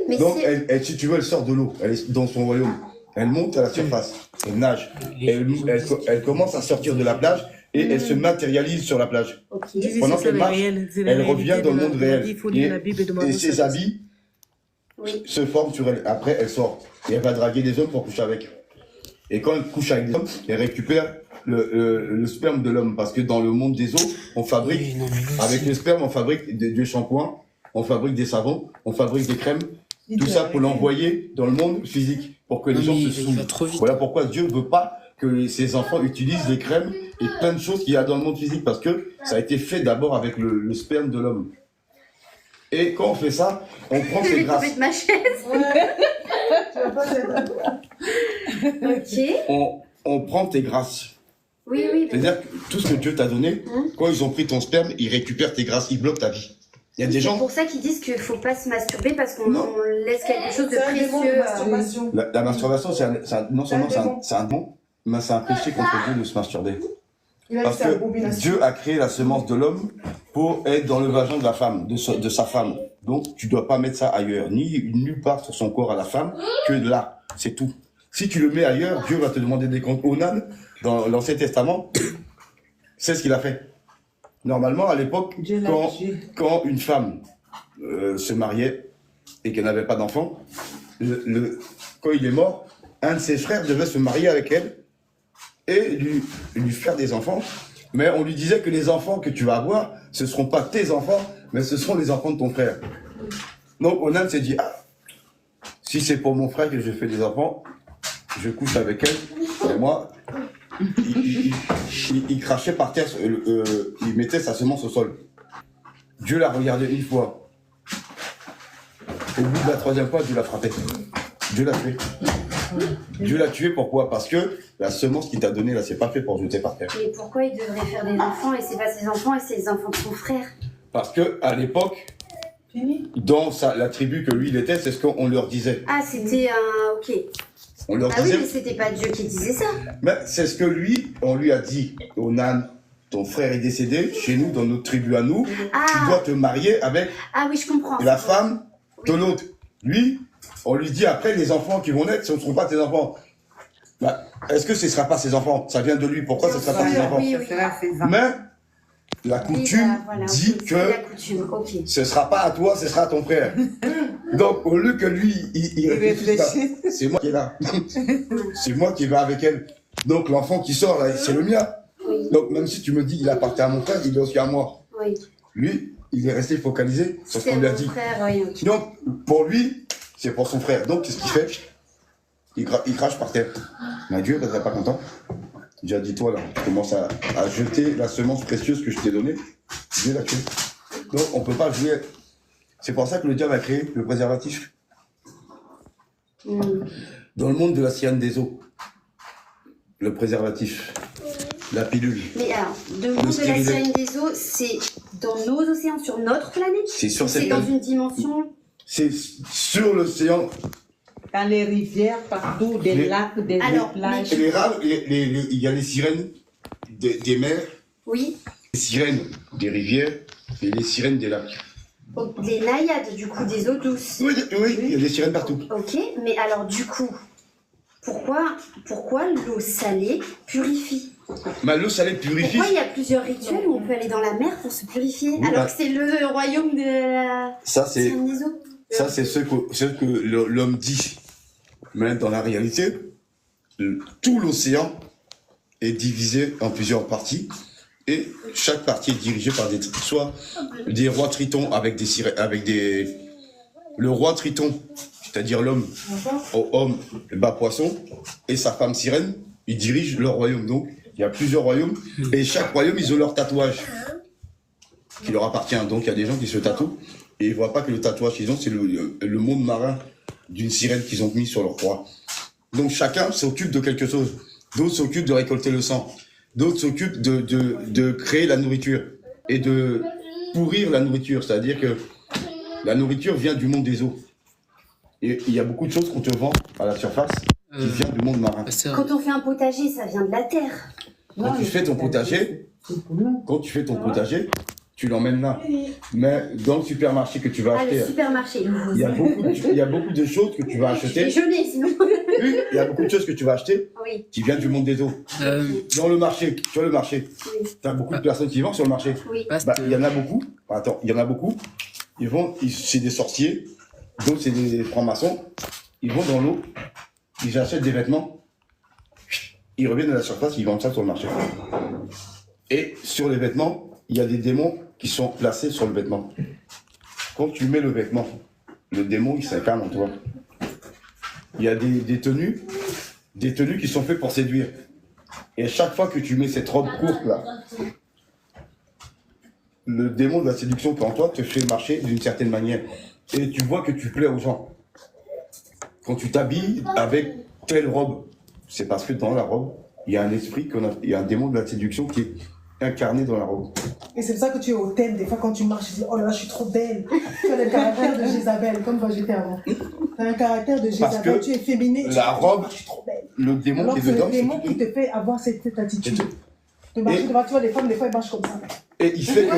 Mais Donc, c'est... si tu veux, elle sort de l'eau, elle est dans son royaume. Elle monte à la surface, elle nage. Elle commence à sortir de la plage et elle se matérialise sur la plage. Ok. Pendant qu'elle marche, elle revient dans le monde réel. Et ses habits Oui. se forment sur elle. Après, elle sort et elle va draguer des hommes pour coucher avec. Et quand elle couche avec des hommes, elle récupère le sperme de l'homme. Parce que dans le monde des eaux, on fabrique, avec le sperme, on fabrique des shampoings, on fabrique des savons, on fabrique des crèmes. Tout ça pour l'envoyer dans le monde physique, pour que les gens se saoulent. Voilà pourquoi Dieu ne veut pas que ses enfants utilisent les crèmes et plein de choses qu'il y a dans le monde physique, parce que ça a été fait d'abord avec le sperme de l'homme. Et quand on fait ça, on prend Je ses vais grâces. tomber de ma chaise. Ok. On prend tes grâces. Oui, oui. mais- C'est-à-dire que tout ce que Dieu t'a donné, quand ils ont pris ton sperme, ils récupèrent tes grâces, ils bloquent ta vie. Il y a des C'est gens, pour ça qu'ils disent qu'il faut pas se masturber parce qu'on Non. on laisse quelque chose de C'est un démon de précieux. masturbation. la masturbation, non seulement c'est un don, mais c'est un péché contre Dieu de se masturber. Il a dit Parce c'est que abomination. Dieu a créé la semence de l'homme pour être dans le vagin de la femme, de sa femme. Donc, tu dois pas mettre ça ailleurs, ni nulle part sur son corps à la femme, que là. C'est tout. Si tu le mets ailleurs, Dieu va te demander des comptes. Onan, dans l'Ancien Testament, c'est ce qu'il a fait. Normalement, à l'époque, Dieu l'a tué. quand une femme se mariait et qu'elle n'avait pas d'enfant, quand il est mort, un de ses frères devait se marier avec elle et lui faire des enfants. Mais on lui disait que les enfants que tu vas avoir, ce ne seront pas tes enfants, mais ce seront les enfants de ton frère. Donc Onan s'est dit, ah, si c'est pour mon frère que je fais des enfants, je couche avec elle. Et moi, il crachait par terre, il mettait sa semence au sol. Dieu l'a regardé une fois. Au bout de la troisième fois, Dieu l'a frappé. Dieu l'a tué. Dieu l'a tué, pourquoi? Parce que la semence qu'il t'a donnée, là, c'est pas fait pour jeter par terre. Mais pourquoi il devrait faire des enfants et c'est pas ses enfants et c'est les enfants de son frère? Parce que à l'époque, dans la tribu que lui il était, c'est ce qu'on leur disait. Ah, c'était un... Ok. On leur Ah oui, disait, mais c'était pas Dieu qui disait ça. mais c'est ce que on lui a dit. Onan, ton frère est décédé, chez nous, dans notre tribu à nous, tu Ah, dois te marier avec ah oui, je comprends. la femme de l'autre. Lui, on lui dit après, les enfants qui vont naître, ce ne seront pas tes enfants. Bah, est-ce que ce ne sera pas ses enfants? Ça vient de lui, pourquoi ce ne sera pas ses enfants? Oui, oui. Ça sera ses enfants. Mais la Oui, coutume bah, voilà, dit ok, c'est que la coutume, ok. ce ne sera pas à toi, ce sera à ton frère. Donc, au lieu que lui, il réfléchisse, réfléchit. bah, c'est moi qui est là. C'est moi qui vais avec elle. Donc, l'enfant qui sort, là, c'est le mien. Oui, Donc, même si tu me dis qu'il appartient à mon frère, il est aussi à moi. oui. Lui, il est resté focalisé sur ce C'est qu'on lui a mon dit. frère, oui, ok. Donc, pour lui, c'est pour son frère. Donc, qu'est-ce qu'il fait? Il crache par terre. Mais Dieu ne serait pas content. J'ai dit, toi, là, tu commences à jeter la semence précieuse que je t'ai donnée. Dieu l'a tué. Donc, on ne peut pas jouer. C'est pour ça que le diable a créé le préservatif. Dans le monde de la sirène des eaux, le préservatif, la pilule, Mais alors, le monde de la stérilet. sirène des eaux, c'est dans nos océans, sur notre planète? c'est sur C'est cette dans planète. une dimension... C'est sur l'océan. Dans les rivières, partout, des Oui. lacs, des Alors, plages. Et les rames, il y a les sirènes des mers, Oui. les sirènes des rivières et les sirènes des lacs. Oh, les naïades, du coup, des eaux douces. Oui, il y a des sirènes partout. Ok, mais alors, du coup, pourquoi l'eau salée purifie? Mais l'eau salée purifie. Pourquoi il y a plusieurs rituels où on peut aller dans la mer pour se purifier, Oui, alors bah- que c'est le royaume de la Ça, c'est sirène des eaux? ce que l'homme dit. Mais dans la réalité, tout l'océan est divisé en plusieurs parties. Et chaque partie est dirigée par soit des rois tritons avec des sirènes, le roi triton, c'est-à-dire l'homme, homme, bas poisson, et sa femme sirène, ils dirigent leur royaume. Donc, il y a plusieurs royaumes, et chaque royaume, ils ont leur tatouage qui leur appartient. Donc, il y a des gens qui se tatouent, et ils voient pas que le tatouage qu'ils ont, c'est le monde marin d'une sirène qu'ils ont mis sur leur croix. Donc, chacun s'occupe de quelque chose. D'autres s'occupent de récolter le sang. D'autres s'occupent de créer la nourriture. et de pourrir la nourriture. C'est-à-dire que la nourriture vient du monde des eaux. Et il y a beaucoup de choses qu'on te vend à la surface qui vient du monde marin. Quand on fait un potager, ça vient de la terre. Quand tu fais ton potager, tu l'emmènes là. Mais dans le supermarché que tu vas Ah, acheter, le supermarché. il y a beaucoup de choses que tu vas acheter. Déjeuner, sinon. Oui, il y a beaucoup de choses que tu vas acheter Oui. qui viennent du monde des eaux. Dans le marché, sur le marché, Oui. tu as beaucoup de personnes qui vendent sur le marché. Oui. Bah, il y en a beaucoup. Attends, il y en a beaucoup. C'est des sorciers, d'autres c'est des francs-maçons. Ils vont dans l'eau, ils achètent des vêtements, ils reviennent à la surface, ils vendent ça sur le marché. Et sur les vêtements, il y a des démons qui sont placés sur le vêtement. Quand tu mets le vêtement, le démon il s'incarne en toi. Il y a des tenues qui sont faites pour séduire. Et chaque fois que tu mets cette robe courte là, le démon de la séduction qui est en toi te fait marcher d'une certaine manière. Et tu vois que tu plais aux gens. Quand tu t'habilles avec telle robe, c'est parce que dans la robe, il y a un esprit, il y a un démon de la séduction qui est incarné dans la robe. Et c'est pour ça que tu es hautaine. Des fois, quand tu marches, tu dis, oh là là, je suis trop belle. Tu as le caractère de Jézabel, comme quand j'étais avant. Tu as un caractère de Jézabel, tu es féminine. La robe, je suis trop belle. le démon Alors qui est que dedans, le démon qui te fait avoir cette attitude. De Et- marcher devant, tu vois, les femmes, des fois, elles marchent comme ça. et il fait que...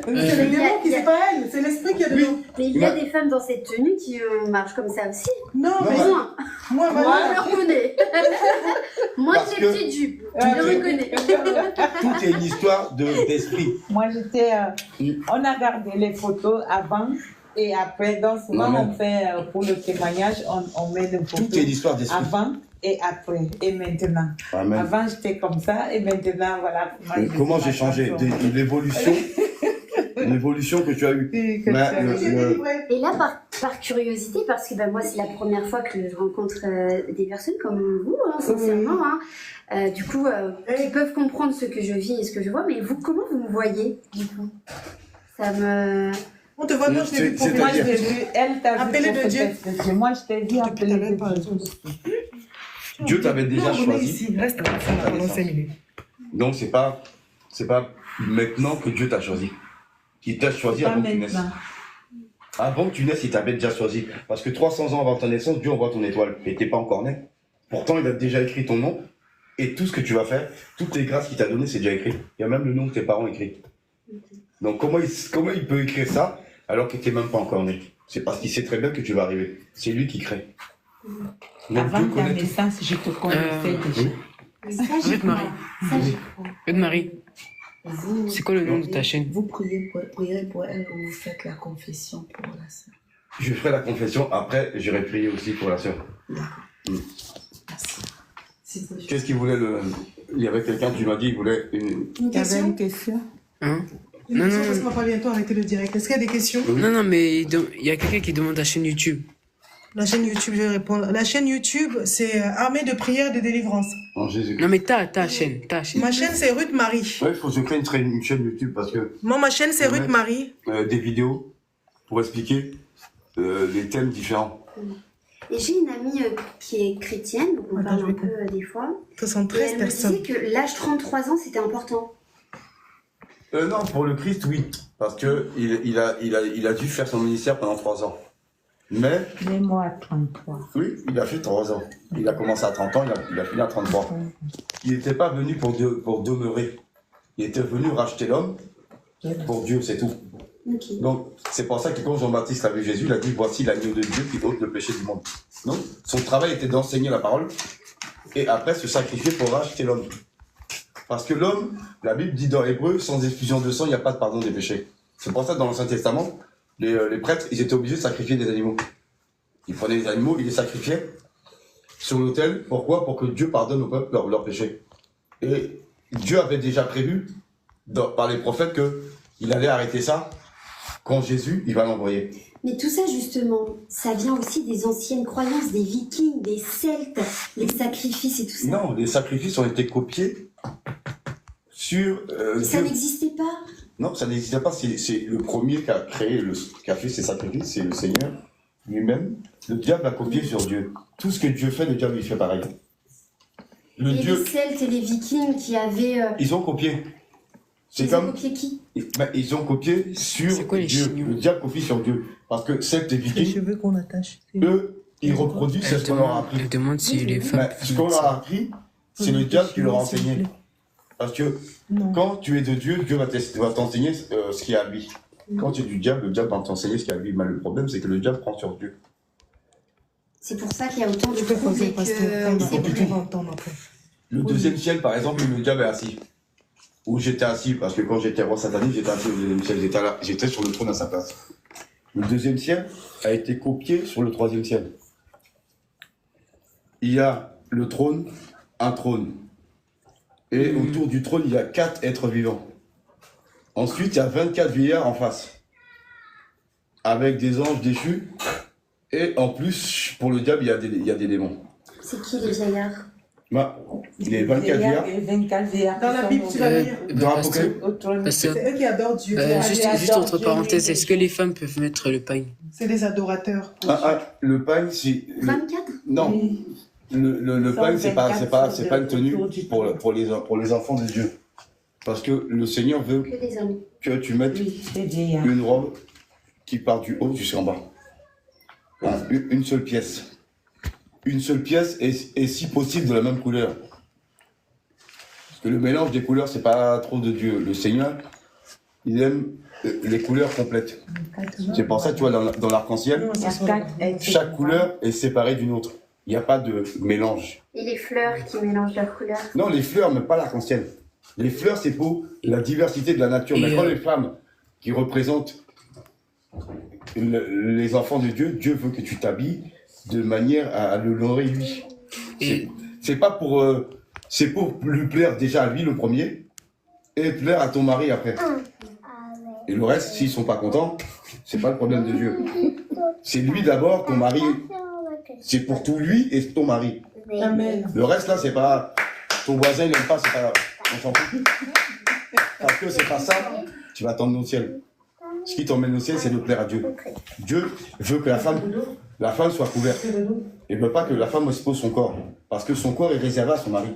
C'est le démon qui, c'est pas elle, c'est l'esprit qui est dedans. Mais il y a des femmes dans cette tenue qui marchent comme ça aussi. Non, Non, mais mais- Moi, moi, moi, voilà. je le reconnais. Moi, Parce j'ai que- une petite jupe. Je le reconnais. Tout est une histoire d'esprit. Moi, j'étais. On a gardé les photos avant et après. Donc, souvent, Non, mais- on fait pour le témoignage, on met des photos Tout est une histoire d'esprit. avant et après et maintenant. Amen. Avant, j'étais comme ça et maintenant, voilà. Comment j'ai changé l'évolution que tu as eue. Que Mais tu as le- Et là, par curiosité, parce que moi, c'est la première fois que je rencontre des personnes comme vous, sincèrement, du coup, qui peuvent comprendre ce que je vis et ce que je vois, mais vous, comment vous me voyez, du coup? Ça me... On te voit, non, je t'ai vu C'est- Moi, je c'est-à-dire- t'ai vu, elle t'a vu. Appelée de Dieu. prophétesse. Moi, je t'ai vu appeler de Dieu. Dieu t'avait déjà Non, venez choisi. ici, reste là, pendant 5 minutes. Donc c'est pas maintenant que Dieu t'a choisi. Il t'a choisi Pas avant que tu naisses. maintenant. Avant que tu naisses, il t'avait déjà choisi. Parce que 300 ans avant ta naissance, Dieu envoie ton étoile. Et t'es pas encore né. Pourtant, il a déjà écrit ton nom. Et tout ce que tu vas faire, toutes les grâces qu'il t'a données, c'est déjà écrit. Il y a même le nom de tes parents écrit. Donc comment il peut écrire ça alors que t'es même pas encore né? C'est parce qu'il sait très bien que tu vas arriver. C'est lui qui crée. Donc Avant Dieu ta connaît tout. naissance, je te connaissais déjà. Ça, j'y Ruth crois. Marie. Ça, j'y crois. Ruth Marie, Vous, c'est quoi le nom de ta chaîne? vous prierez pour elle ou vous faites la confession pour la sœur. Je ferai la confession, après j'irai prier aussi pour la sœur. Merci. Si vous- Qu'est-ce qu'il voulait Il y avait quelqu'un, tu m'as dit, il voulait une... Une Tu avais question une question? Hein? Une Non, question, non, parce qu'on va pas bientôt arrêter le direct. Est-ce qu'il y a des questions? Non, non, mais il y a quelqu'un qui demande ta chaîne YouTube. La chaîne YouTube, je vais répondre. La chaîne YouTube, c'est Armée de prière de délivrance. En Jésus. Non, mais ta chaîne, ta chaîne. Ma chaîne, c'est Ruth Marie. Ouais, il faut que je crée une chaîne YouTube parce que Moi, ma chaîne, c'est Ruth Marie. des vidéos pour expliquer les thèmes différents. Et j'ai une amie qui est chrétienne, donc on Attends, parle je un vais peu des fois. Et 73 elle me personnes. disait que l'âge 33 ans, c'était important. Non, pour le Christ, oui. Parce que il a dû faire son ministère pendant 3 ans. Mais, Mais moi, à 33. oui, il a fait 3 ans. Il a commencé à 30 ans, il a fini à 33. Il n'était pas venu pour demeurer. Il était venu racheter l'homme pour Dieu, c'est tout. Ok. Donc, c'est pour ça que quand Jean-Baptiste a vu Jésus, il a dit, voici l'agneau de Dieu qui ôte le péché du monde. Donc, son travail était d'enseigner la parole et après se sacrifier pour racheter l'homme. Parce que l'homme, la Bible dit dans Hébreu, sans effusion de sang, il n'y a pas de pardon des péchés. C'est pour ça que dans l'Ancien Testament, les prêtres, ils étaient obligés de sacrifier des animaux. Ils prenaient des animaux, ils les sacrifiaient sur l'autel. Pourquoi? Pour que Dieu pardonne au peuple leurs péchés. Et Dieu avait déjà prévu par les prophètes qu'il allait arrêter ça quand Jésus, il va l'envoyer. Mais tout ça, justement, ça vient aussi des anciennes croyances des Vikings, des Celtes, les sacrifices et tout ça. Non, les sacrifices ont été copiés sur Ça Dieu. n'existait pas. Non, ça n'existait pas. C'est le premier qui a créé, qui a fait ces sacrifices, c'est le Seigneur lui-même. Le diable a copié sur Dieu. Tout ce que Dieu fait, le diable il fait pareil. Le Et Dieu, les Celtes et les Vikings qui avaient... ils ont copié. C'est Ils ont comme. copié qui? Ils ont copié sur C'est quoi les Dieu. signaux? Le diable copie sur Dieu. Parce que Seth et Les Viking, cheveux qu'on attache. eux, ils reproduisent Elle ce qu'on leur a demande, appris. elle demande si les femmes Mais peuvent ce qu'on mettre leur a ça. appris, c'est le diable qui leur a enseigné. Parce que Non. quand tu es de Dieu, Dieu va t'enseigner ce qu'il y a à lui. Quand tu es du diable, le diable va t'enseigner ce qu'il y a à lui. Mais le problème, c'est que le diable prend sur Dieu. C'est pour ça qu'il y a autant de Tu peux troubles poser et parce que que c'est tu plus. vas entendre après. Le deuxième ciel, par exemple, le diable est assis. Où j'étais assis, parce que quand j'étais roi satanique, j'étais assis au deuxième ciel. J'étais sur le trône à sa place. Le deuxième ciel a été copié sur le troisième ciel. Il y a le trône, un trône. Et autour du trône, il y a 4 êtres vivants. Ensuite, il y a 24 vieillards en face. Avec des anges déchus. Et en plus, pour le diable, il y a des démons. C'est qui les vieillards? Bah, les 24 vieillards. Les 24 vieillards. Dans la Bible, tu vas lire. Dans l'Apocalypse. Au trône. Pasteur, C'est eux qui adorent Dieu. juste entre parenthèses, est-ce que les femmes peuvent mettre le pagne? C'est des adorateurs. Le pagne, c'est. 24? Non. Le pagne, c'est pas une tenue autour du pour les enfants de Dieu. Parce que le Seigneur veut Que des hommes. que tu mettes Oui, les vieillards. une robe qui part du haut jusqu'en bas. Hein, une seule pièce. Une seule pièce et si possible de la même couleur. Parce que le mélange des couleurs, c'est pas trop de Dieu. Le Seigneur, il aime les couleurs complètes. C'est pour ça que tu vois, dans l'arc-en-ciel, Il y a 4 êtres. chaque couleur est séparée d'une autre. Il n'y a pas de mélange. Et les fleurs qui mélangent leurs couleurs. Non, les fleurs, mais pas l'arc-en-ciel. Les fleurs, c'est pour la diversité de la nature. Mais Et quand les femmes qui représentent les enfants de Dieu, Dieu veut que tu t'habilles de manière à l'honorer lui. Et C'est pas pour... c'est pour lui plaire déjà à lui le premier et plaire à ton mari après. Et le reste, s'ils sont pas contents, c'est pas le problème de Dieu. C'est lui d'abord, ton mari. C'est pour tout lui et ton mari. Amen. Le reste là, c'est pas... Ton voisin, il n'aime pas, c'est pas... On s'en fout. Parce que c'est pas ça, tu vas attendre au ciel. Ce qui t'emmène au ciel, c'est de plaire à Dieu. Dieu veut que la femme soit couverte. Il ne veut pas que la femme expose son corps. Parce que son corps est réservé à son mari.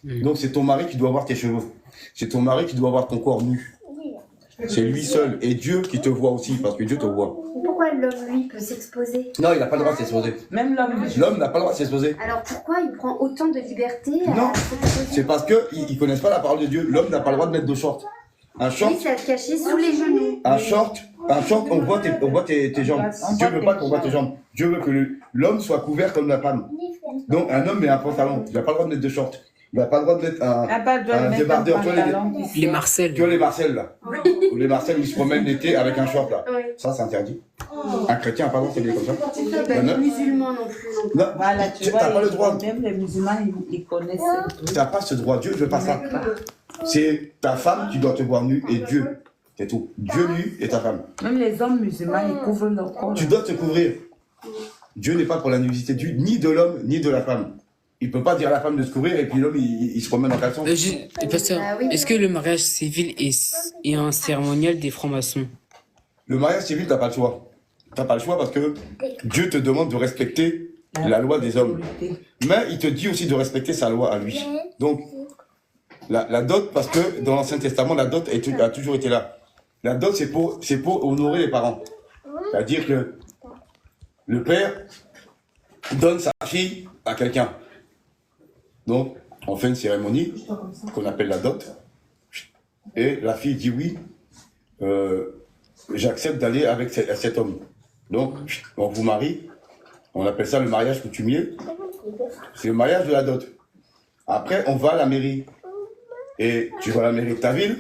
Donc c'est ton mari qui doit avoir tes cheveux. C'est ton mari qui doit avoir ton corps nu. C'est lui seul. Et Dieu qui te voit aussi, parce que Dieu te voit. Pourquoi l'homme, lui, peut s'exposer? Non, il n'a pas le droit de s'exposer. Même l'homme. L'homme n'a pas le droit de s'exposer. Alors pourquoi il prend autant de liberté Non, à s'exposer? c'est parce qu'ils ne connaissent pas la parole de Dieu. L'homme n'a pas le droit de mettre de short. Un short, Oui, ça se cacher sous les genoux. un short, on voit tes jambes. Dieu veut pas qu'on voit tes jambes. Dieu veut que l'homme soit couvert comme la femme. Donc un homme met un pantalon. Il n'a pas le droit de mettre de short. Il n'a pas le droit de mettre un débardeur. Tu vois les Marcel. tu vois les Marcel là. Ou les Marcel où ils se promènent l'été avec un short là. Oui. Ça c'est interdit. Un chrétien n'a pas le droit de s'habiller comme ça. Pas les musulmans non plus. Non. Non, Voilà, tu tu vois, n'as pas le droit. même les musulmans, ils connaissent. Tu n'as pas ce droit. Dieu ne veut pas ça. C'est ta femme qui doit te voir nu et Dieu. C'est tout. Dieu nu et ta femme. Même les hommes musulmans, ils couvrent leur corps. Tu dois te couvrir. Dieu n'est pas pour la nudité ni de l'homme ni de la femme. Il ne peut pas dire à la femme de se couvrir et puis l'homme il se promène en caleçon. Pasteur, Ah oui. est-ce que le mariage civil est un cérémonial des francs-maçons? Le mariage civil, tu n'as pas le choix. Tu n'as pas le choix parce que Dieu te demande de respecter la loi des hommes. Mais il te dit aussi de respecter sa loi à lui. Donc, la dot, parce que dans l'Ancien Testament, la dot a toujours été là. La dot, c'est pour honorer les parents. C'est-à-dire que le père donne sa fille à quelqu'un. Donc, on fait une cérémonie qu'on appelle la dot. Et la fille dit oui, j'accepte d'aller avec cet homme. Donc, on vous marie. On appelle ça le mariage coutumier. C'est le mariage de la dot. Après, on va à la mairie. Et tu vas à la mairie de ta ville.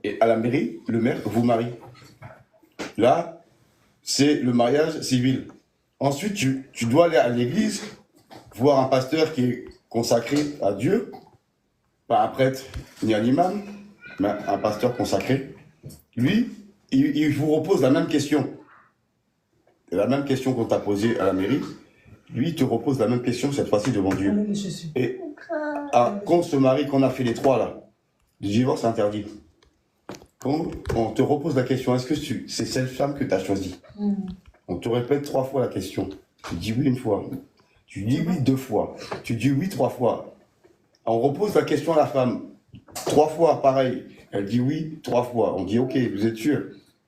Et à la mairie, le maire vous marie. Là, c'est le mariage civil. Ensuite, tu dois aller à l'église, voir un pasteur qui est consacré à Dieu. Pas un prêtre ni un imam, mais un pasteur consacré. Lui, il vous repose la même question. La même question qu'on t'a posée à la mairie. Lui, il te repose la même question, cette fois-ci devant Dieu. Et qu'on se marie, qu'on a fait les trois là, le divorce est interdit. Quand on te repose la question, est-ce que c'est cette femme que tu as choisie? On te répète 3 fois la question. Tu dis oui une fois. Tu dis oui 2 fois. Tu dis oui 3 fois. On repose la question à la femme. 3 fois, pareil. Elle dit oui, 3 fois. On dit ok, vous êtes sûr?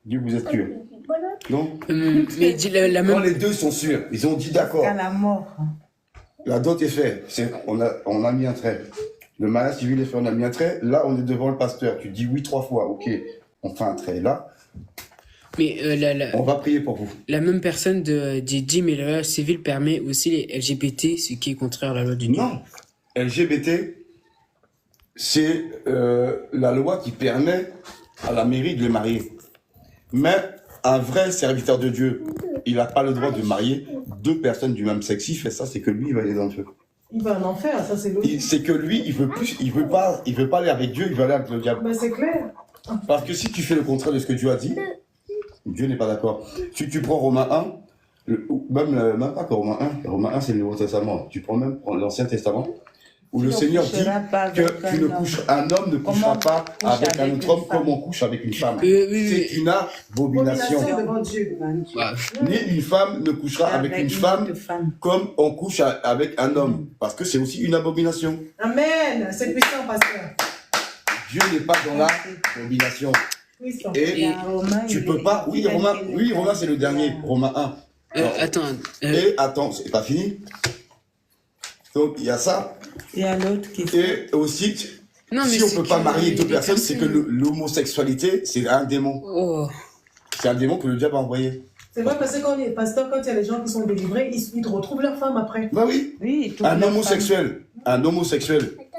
Elle dit vous êtes sûr? Non? Mais dis la Quand même. les deux sont sûrs, ils ont dit d'accord. À la mort. La dot est faite. On a mis un trait. Le mariage civil est fait, on a mis un trait. Là, on est devant le pasteur. Tu dis oui 3 fois. Ok, on fait un trait là. Mais On va prier pour vous. la même personne dit mais le mariage civil permet aussi les LGBT, ce qui est contraire à la loi du Dieu. Non. LGBT, c'est la loi qui permet à la mairie de les marier. Mais un vrai serviteur de Dieu, il n'a pas le droit de marier 2 personnes du même sexe. S'il fait ça, c'est que lui, il va aller dans le feu. Il va en enfer, ça c'est logique. C'est que lui, il veut pas aller avec Dieu, il veut aller avec le diable. Ben, c'est clair. Parce que si tu fais le contraire de ce que Dieu a dit, Dieu n'est pas d'accord. Si tu prends Romains 1, même pas que Romains 1, Romains 1 c'est le Nouveau Testament, tu prends même l'Ancien Testament, où le Seigneur dit que un homme ne couchera pas avec un autre homme comme on couche avec une femme. C'est une abomination. Devant Dieu. Ni une femme ne couchera avec une femme comme on couche avec un homme. Parce que c'est aussi une abomination. Amen. C'est puissant, pasteur. Dieu n'est pas dans l'abomination. Puissant. Et tu peux pas. Oui, Romain c'est le dernier. Romain 1. Attends. Et attends, c'est pas fini. Donc il y a ça. Il y a l'autre qui Et aussi, Non, mais si on c'est peut pas que marier 2 les personnes, c'est que personnes- l'homosexualité, c'est un démon. Oh. C'est un démon que le diable a envoyé. C'est vrai parce que quand il y a les gens qui sont délivrés, ils retrouvent leur femme après. Bah oui. Oui, Un homosexuel,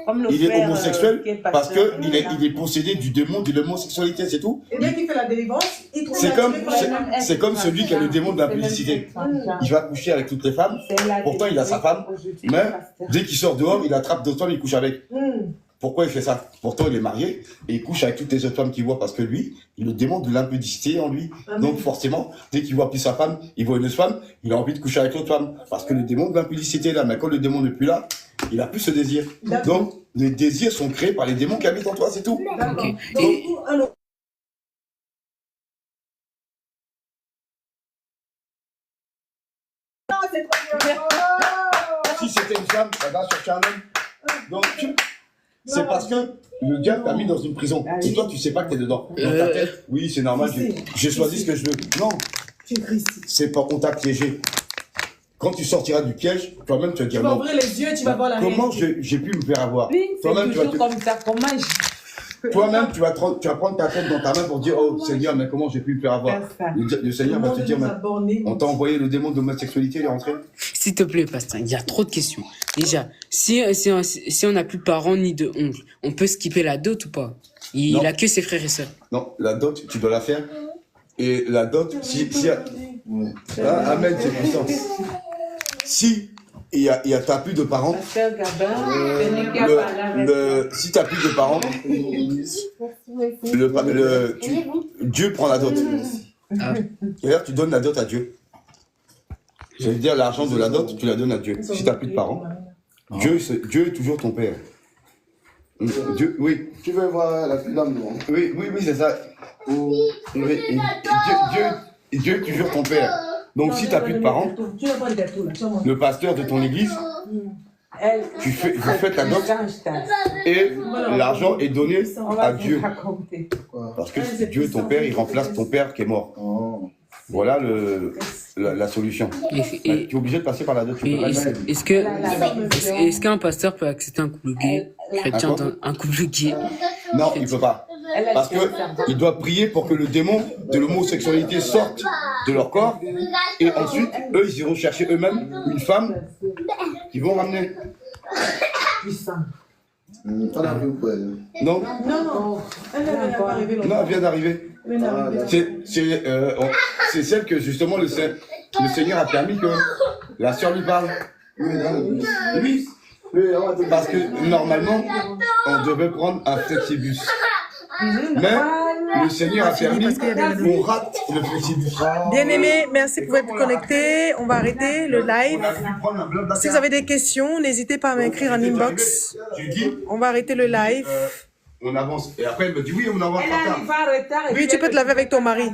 Comme le il est frère, homosexuel qui est parce pasteur. qu'il est possédé du démon de l'homosexualité, c'est tout. Et dès qu'il fait la délivrance, il trouve C'est la comme, femme. c'est comme celui qui a le démon de la publicité. Il va coucher avec toutes les femmes, pourtant il a sa femme, mais dès qu'il sort dehors, il attrape d'autres femmes, il couche avec. Pourquoi il fait ça? Pourtant il est marié et il couche avec toutes les autres femmes qu'il voit parce que lui, il a le démon de l'impudicité en lui. Donc forcément, dès qu'il voit plus sa femme, il voit une autre femme, il a envie de coucher avec l'autre femme. Parce que le démon de l'impudicité est là, mais quand le démon n'est plus là, il a plus ce désir. Donc les désirs sont créés par les démons qui habitent en toi, c'est tout. D'accord. Ok. Donc, Et- alors, Si c'était une femme, elle va chercher un homme. Donc, c'est parce que le diable t'a mis dans une prison. Et toi, tu sais pas que t'es dedans. Dans ta tête, oui, c'est normal, j'ai choisi ce que je veux. Non, tu es Christ. c'est pas, on t'a piégé. Quand tu sortiras du piège, toi-même, tu vas Tu dire vas non. ouvrir les yeux et tu vas voir la Comment réalité. j'ai pu me faire avoir? Oui, Toi-même, c'est tu vas toujours te- comme ça. Comment Toi-même, tu vas prendre ta tête dans ta main pour dire, oh Seigneur, mais comment j'ai pu me faire avoir? Le Seigneur va te dire, mais on t'a envoyé le démon de l'homosexualité, il est rentré? S'il te plaît, pasteur, il y a trop de questions. Déjà, si on n'a plus de parents ni de oncles, on peut skipper la dot ou pas? Il Non. a que ses frères et sœurs. Non, la dot, tu dois la faire. Et la dot, amen, c'est puissant. Si t'as plus de parents, Pasteur Gabin, celui qui a parlé avec si t'as plus de parents, Dieu prend la dot. Et là, tu donnes la dot à Dieu. Ça veut dire l'argent de la dot, tu la donnes à Dieu. Si t'as plus de parents, Dieu est toujours ton père. Dieu, oui. Tu veux voir la dame, non? Oui, c'est ça. Oui, et Dieu est toujours ton père. Donc si t'as plus de parents, Tu n'as pas de gâteau là. Tu vas manger. le pasteur de ton église, vous faites la dot et l'argent est donné à Dieu. Parce que Dieu est ton père, il remplace ton père qui est mort. Oh. Voilà la solution. Tu es obligé de passer par la dot. Tu peux pas le faire. Est-ce qu'un pasteur peut accepter un couple gay, chrétien, un couple gay? Non, il ne peut pas. Parce qu'il doit prier pour que le démon de l'homosexualité sorte de leur corps. Et ensuite, eux, ils iront chercher eux-mêmes une femme qu'ils vont ramener. T'en as vu pour elle? Non, Non. Elle n'est pas arrivée longtemps. non, elle vient d'arriver. Elle n'est pas arrivée. C'est celle que justement le Seigneur a permis que la sœur lui parle. Oui, parce que normalement, on devait prendre un flexibus. Mais le Seigneur a permis qu'on rate le flexibus. Bien-aimés, merci pour être connectés. On va arrêter le live. Si vous avez des questions, n'hésitez pas à m'écrire en inbox. Tu dis, On va arrêter le live. on avance. Et après, elle me dit oui, on avance en retard. Oui, tu peux te laver avec ton mari.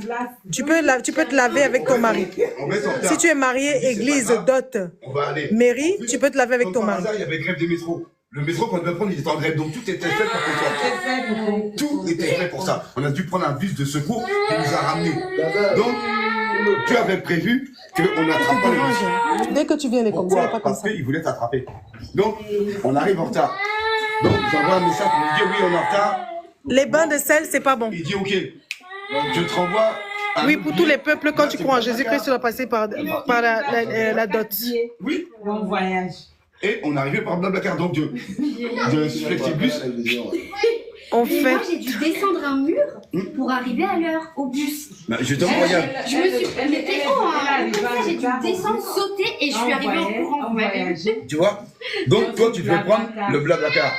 Tu peux te laver avec ton mari. On va être en retard. Si tu es marié, église, dot, On va aller. mairie, tu peux te laver avec ton Comme par mari. hasard, il y avait grève des métros. Le métro qu'on devait prendre, il était en grève. Donc tout était fait pour qu'on soit. Tout était fait pour ça. On a dû prendre un bus de secours qui nous a ramenés. Donc, tu avais prévu qu'on n'attrape pas le bus. Dès que tu viens les comme ça, pas comme Parce ça. qu'il voulait t'attraper. Donc, on arrive en retard. Donc, j'envoie un message pour lui dire oui, on est en retard. Les bains de sel, c'est pas bon. Il dit ok. Je te renvoie. Oui, pour tous les peuples, quand tu crois en Jésus-Christ, tu dois passer par la dot. Oui. Bon voyage. Et on arrivait par Blablacar. Donc, de Flexibus. On Mais fait. moi, j'ai dû descendre un mur pour arriver à l'heure au bus. Bah, je te regarde. Je me suis... Mais t'es haut, hein. Comme ça, j'ai dû descendre, sauter et je suis arrivée en courant. Vous m'avez vu. Tu vois? Donc, toi, tu devais prendre le Blablacar.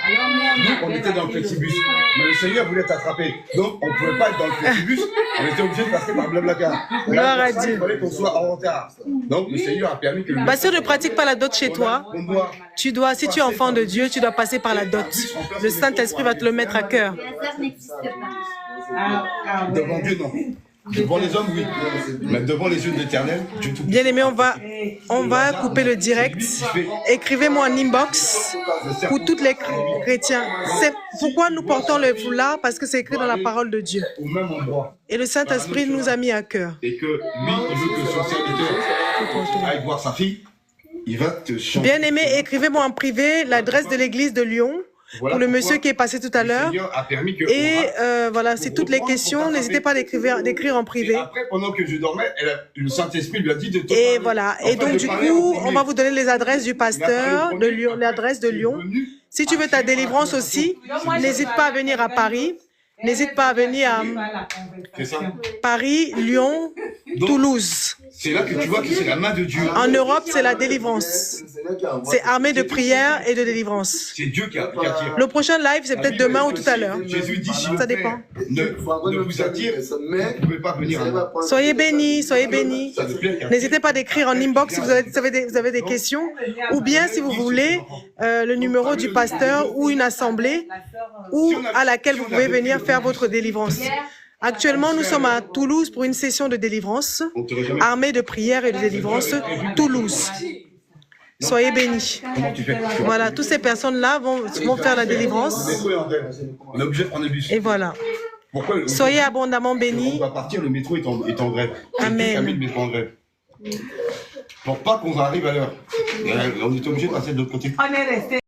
Nous, on était dans le Flexibus. Mais le Seigneur voulait t'attraper. Donc, on ne pouvait pas être dans le Flexibus. On était obligé de passer par Blablacar. Gloire à Dieu. Il fallait qu'on soit en retard. Donc, le Seigneur a permis que... Bah, si on ne pratique pas la dot chez toi, tu dois, si tu es enfant de Dieu, tu dois passer par la dot. Le Saint-Esprit va te le mettre à cœur. Le hasard n'existe pas. Devant Dieu, non. Devant les hommes, oui. Mais devant les yeux de l'Éternel, Dieu tout. Bien aimé, on va couper le direct. Écrivez-moi en inbox pour tous les chrétiens. C'est pourquoi nous portons le foulard, parce que c'est écrit dans la parole de Dieu. Au même endroit. Et le Saint-Esprit nous a mis à cœur. Et que lui, il veut que son serviteur aille voir sa fille. Il va te chanter. Bien aimé, écrivez-moi en privé l'adresse de l'église de Lyon. Pour le monsieur qui est passé tout à l'heure. Et voilà, c'est toutes les questions. N'hésitez pas à d'écrire en privé. Après, pendant que je dormais, le Saint-Esprit lui a dit de te Et parler. voilà. En Et fait, donc, de du parler coup, en premier. on va vous donner les adresses du pasteur de Lyon, premier. l'adresse de Lyon. Si tu veux ta délivrance aussi, n'hésite pas à venir à Paris. N'hésite pas à venir à C'est ça. Paris, Lyon, Donc, Toulouse. C'est là que tu vois que c'est la main de Dieu. En Europe, c'est la délivrance. C'est armée de prière et de délivrance. C'est Dieu qui attire. Le prochain live, c'est peut-être demain ou tout à l'heure. Jésus dit, si Ça le dépend. Père ne vous attire, vous ne pouvez pas venir à moi. Soyez bénis, soyez bénis. Ça te plaît, car- N'hésitez pas d'écrire en inbox si vous avez des questions, ou bien si vous voulez le numéro du pasteur ou une assemblée ou à laquelle vous pouvez venir faire votre délivrance. Actuellement, nous sommes à Toulouse pour une session de délivrance, On t'aurait jamais- armée de prière et de délivrance, Toulouse. Soyez bénis. Comment tu fais? Voilà, toutes ces personnes-là vont faire la Le délivrance. métro est en grève. On est obligé de prendre le bus. Et voilà. Pourquoi Soyez abondamment On bénis. va partir, le métro est en grève. Amen. Dieu a mis le métro en grève. Pour pas qu'on arrive à l'heure. On est obligé de passer de l'autre côté. On est resté.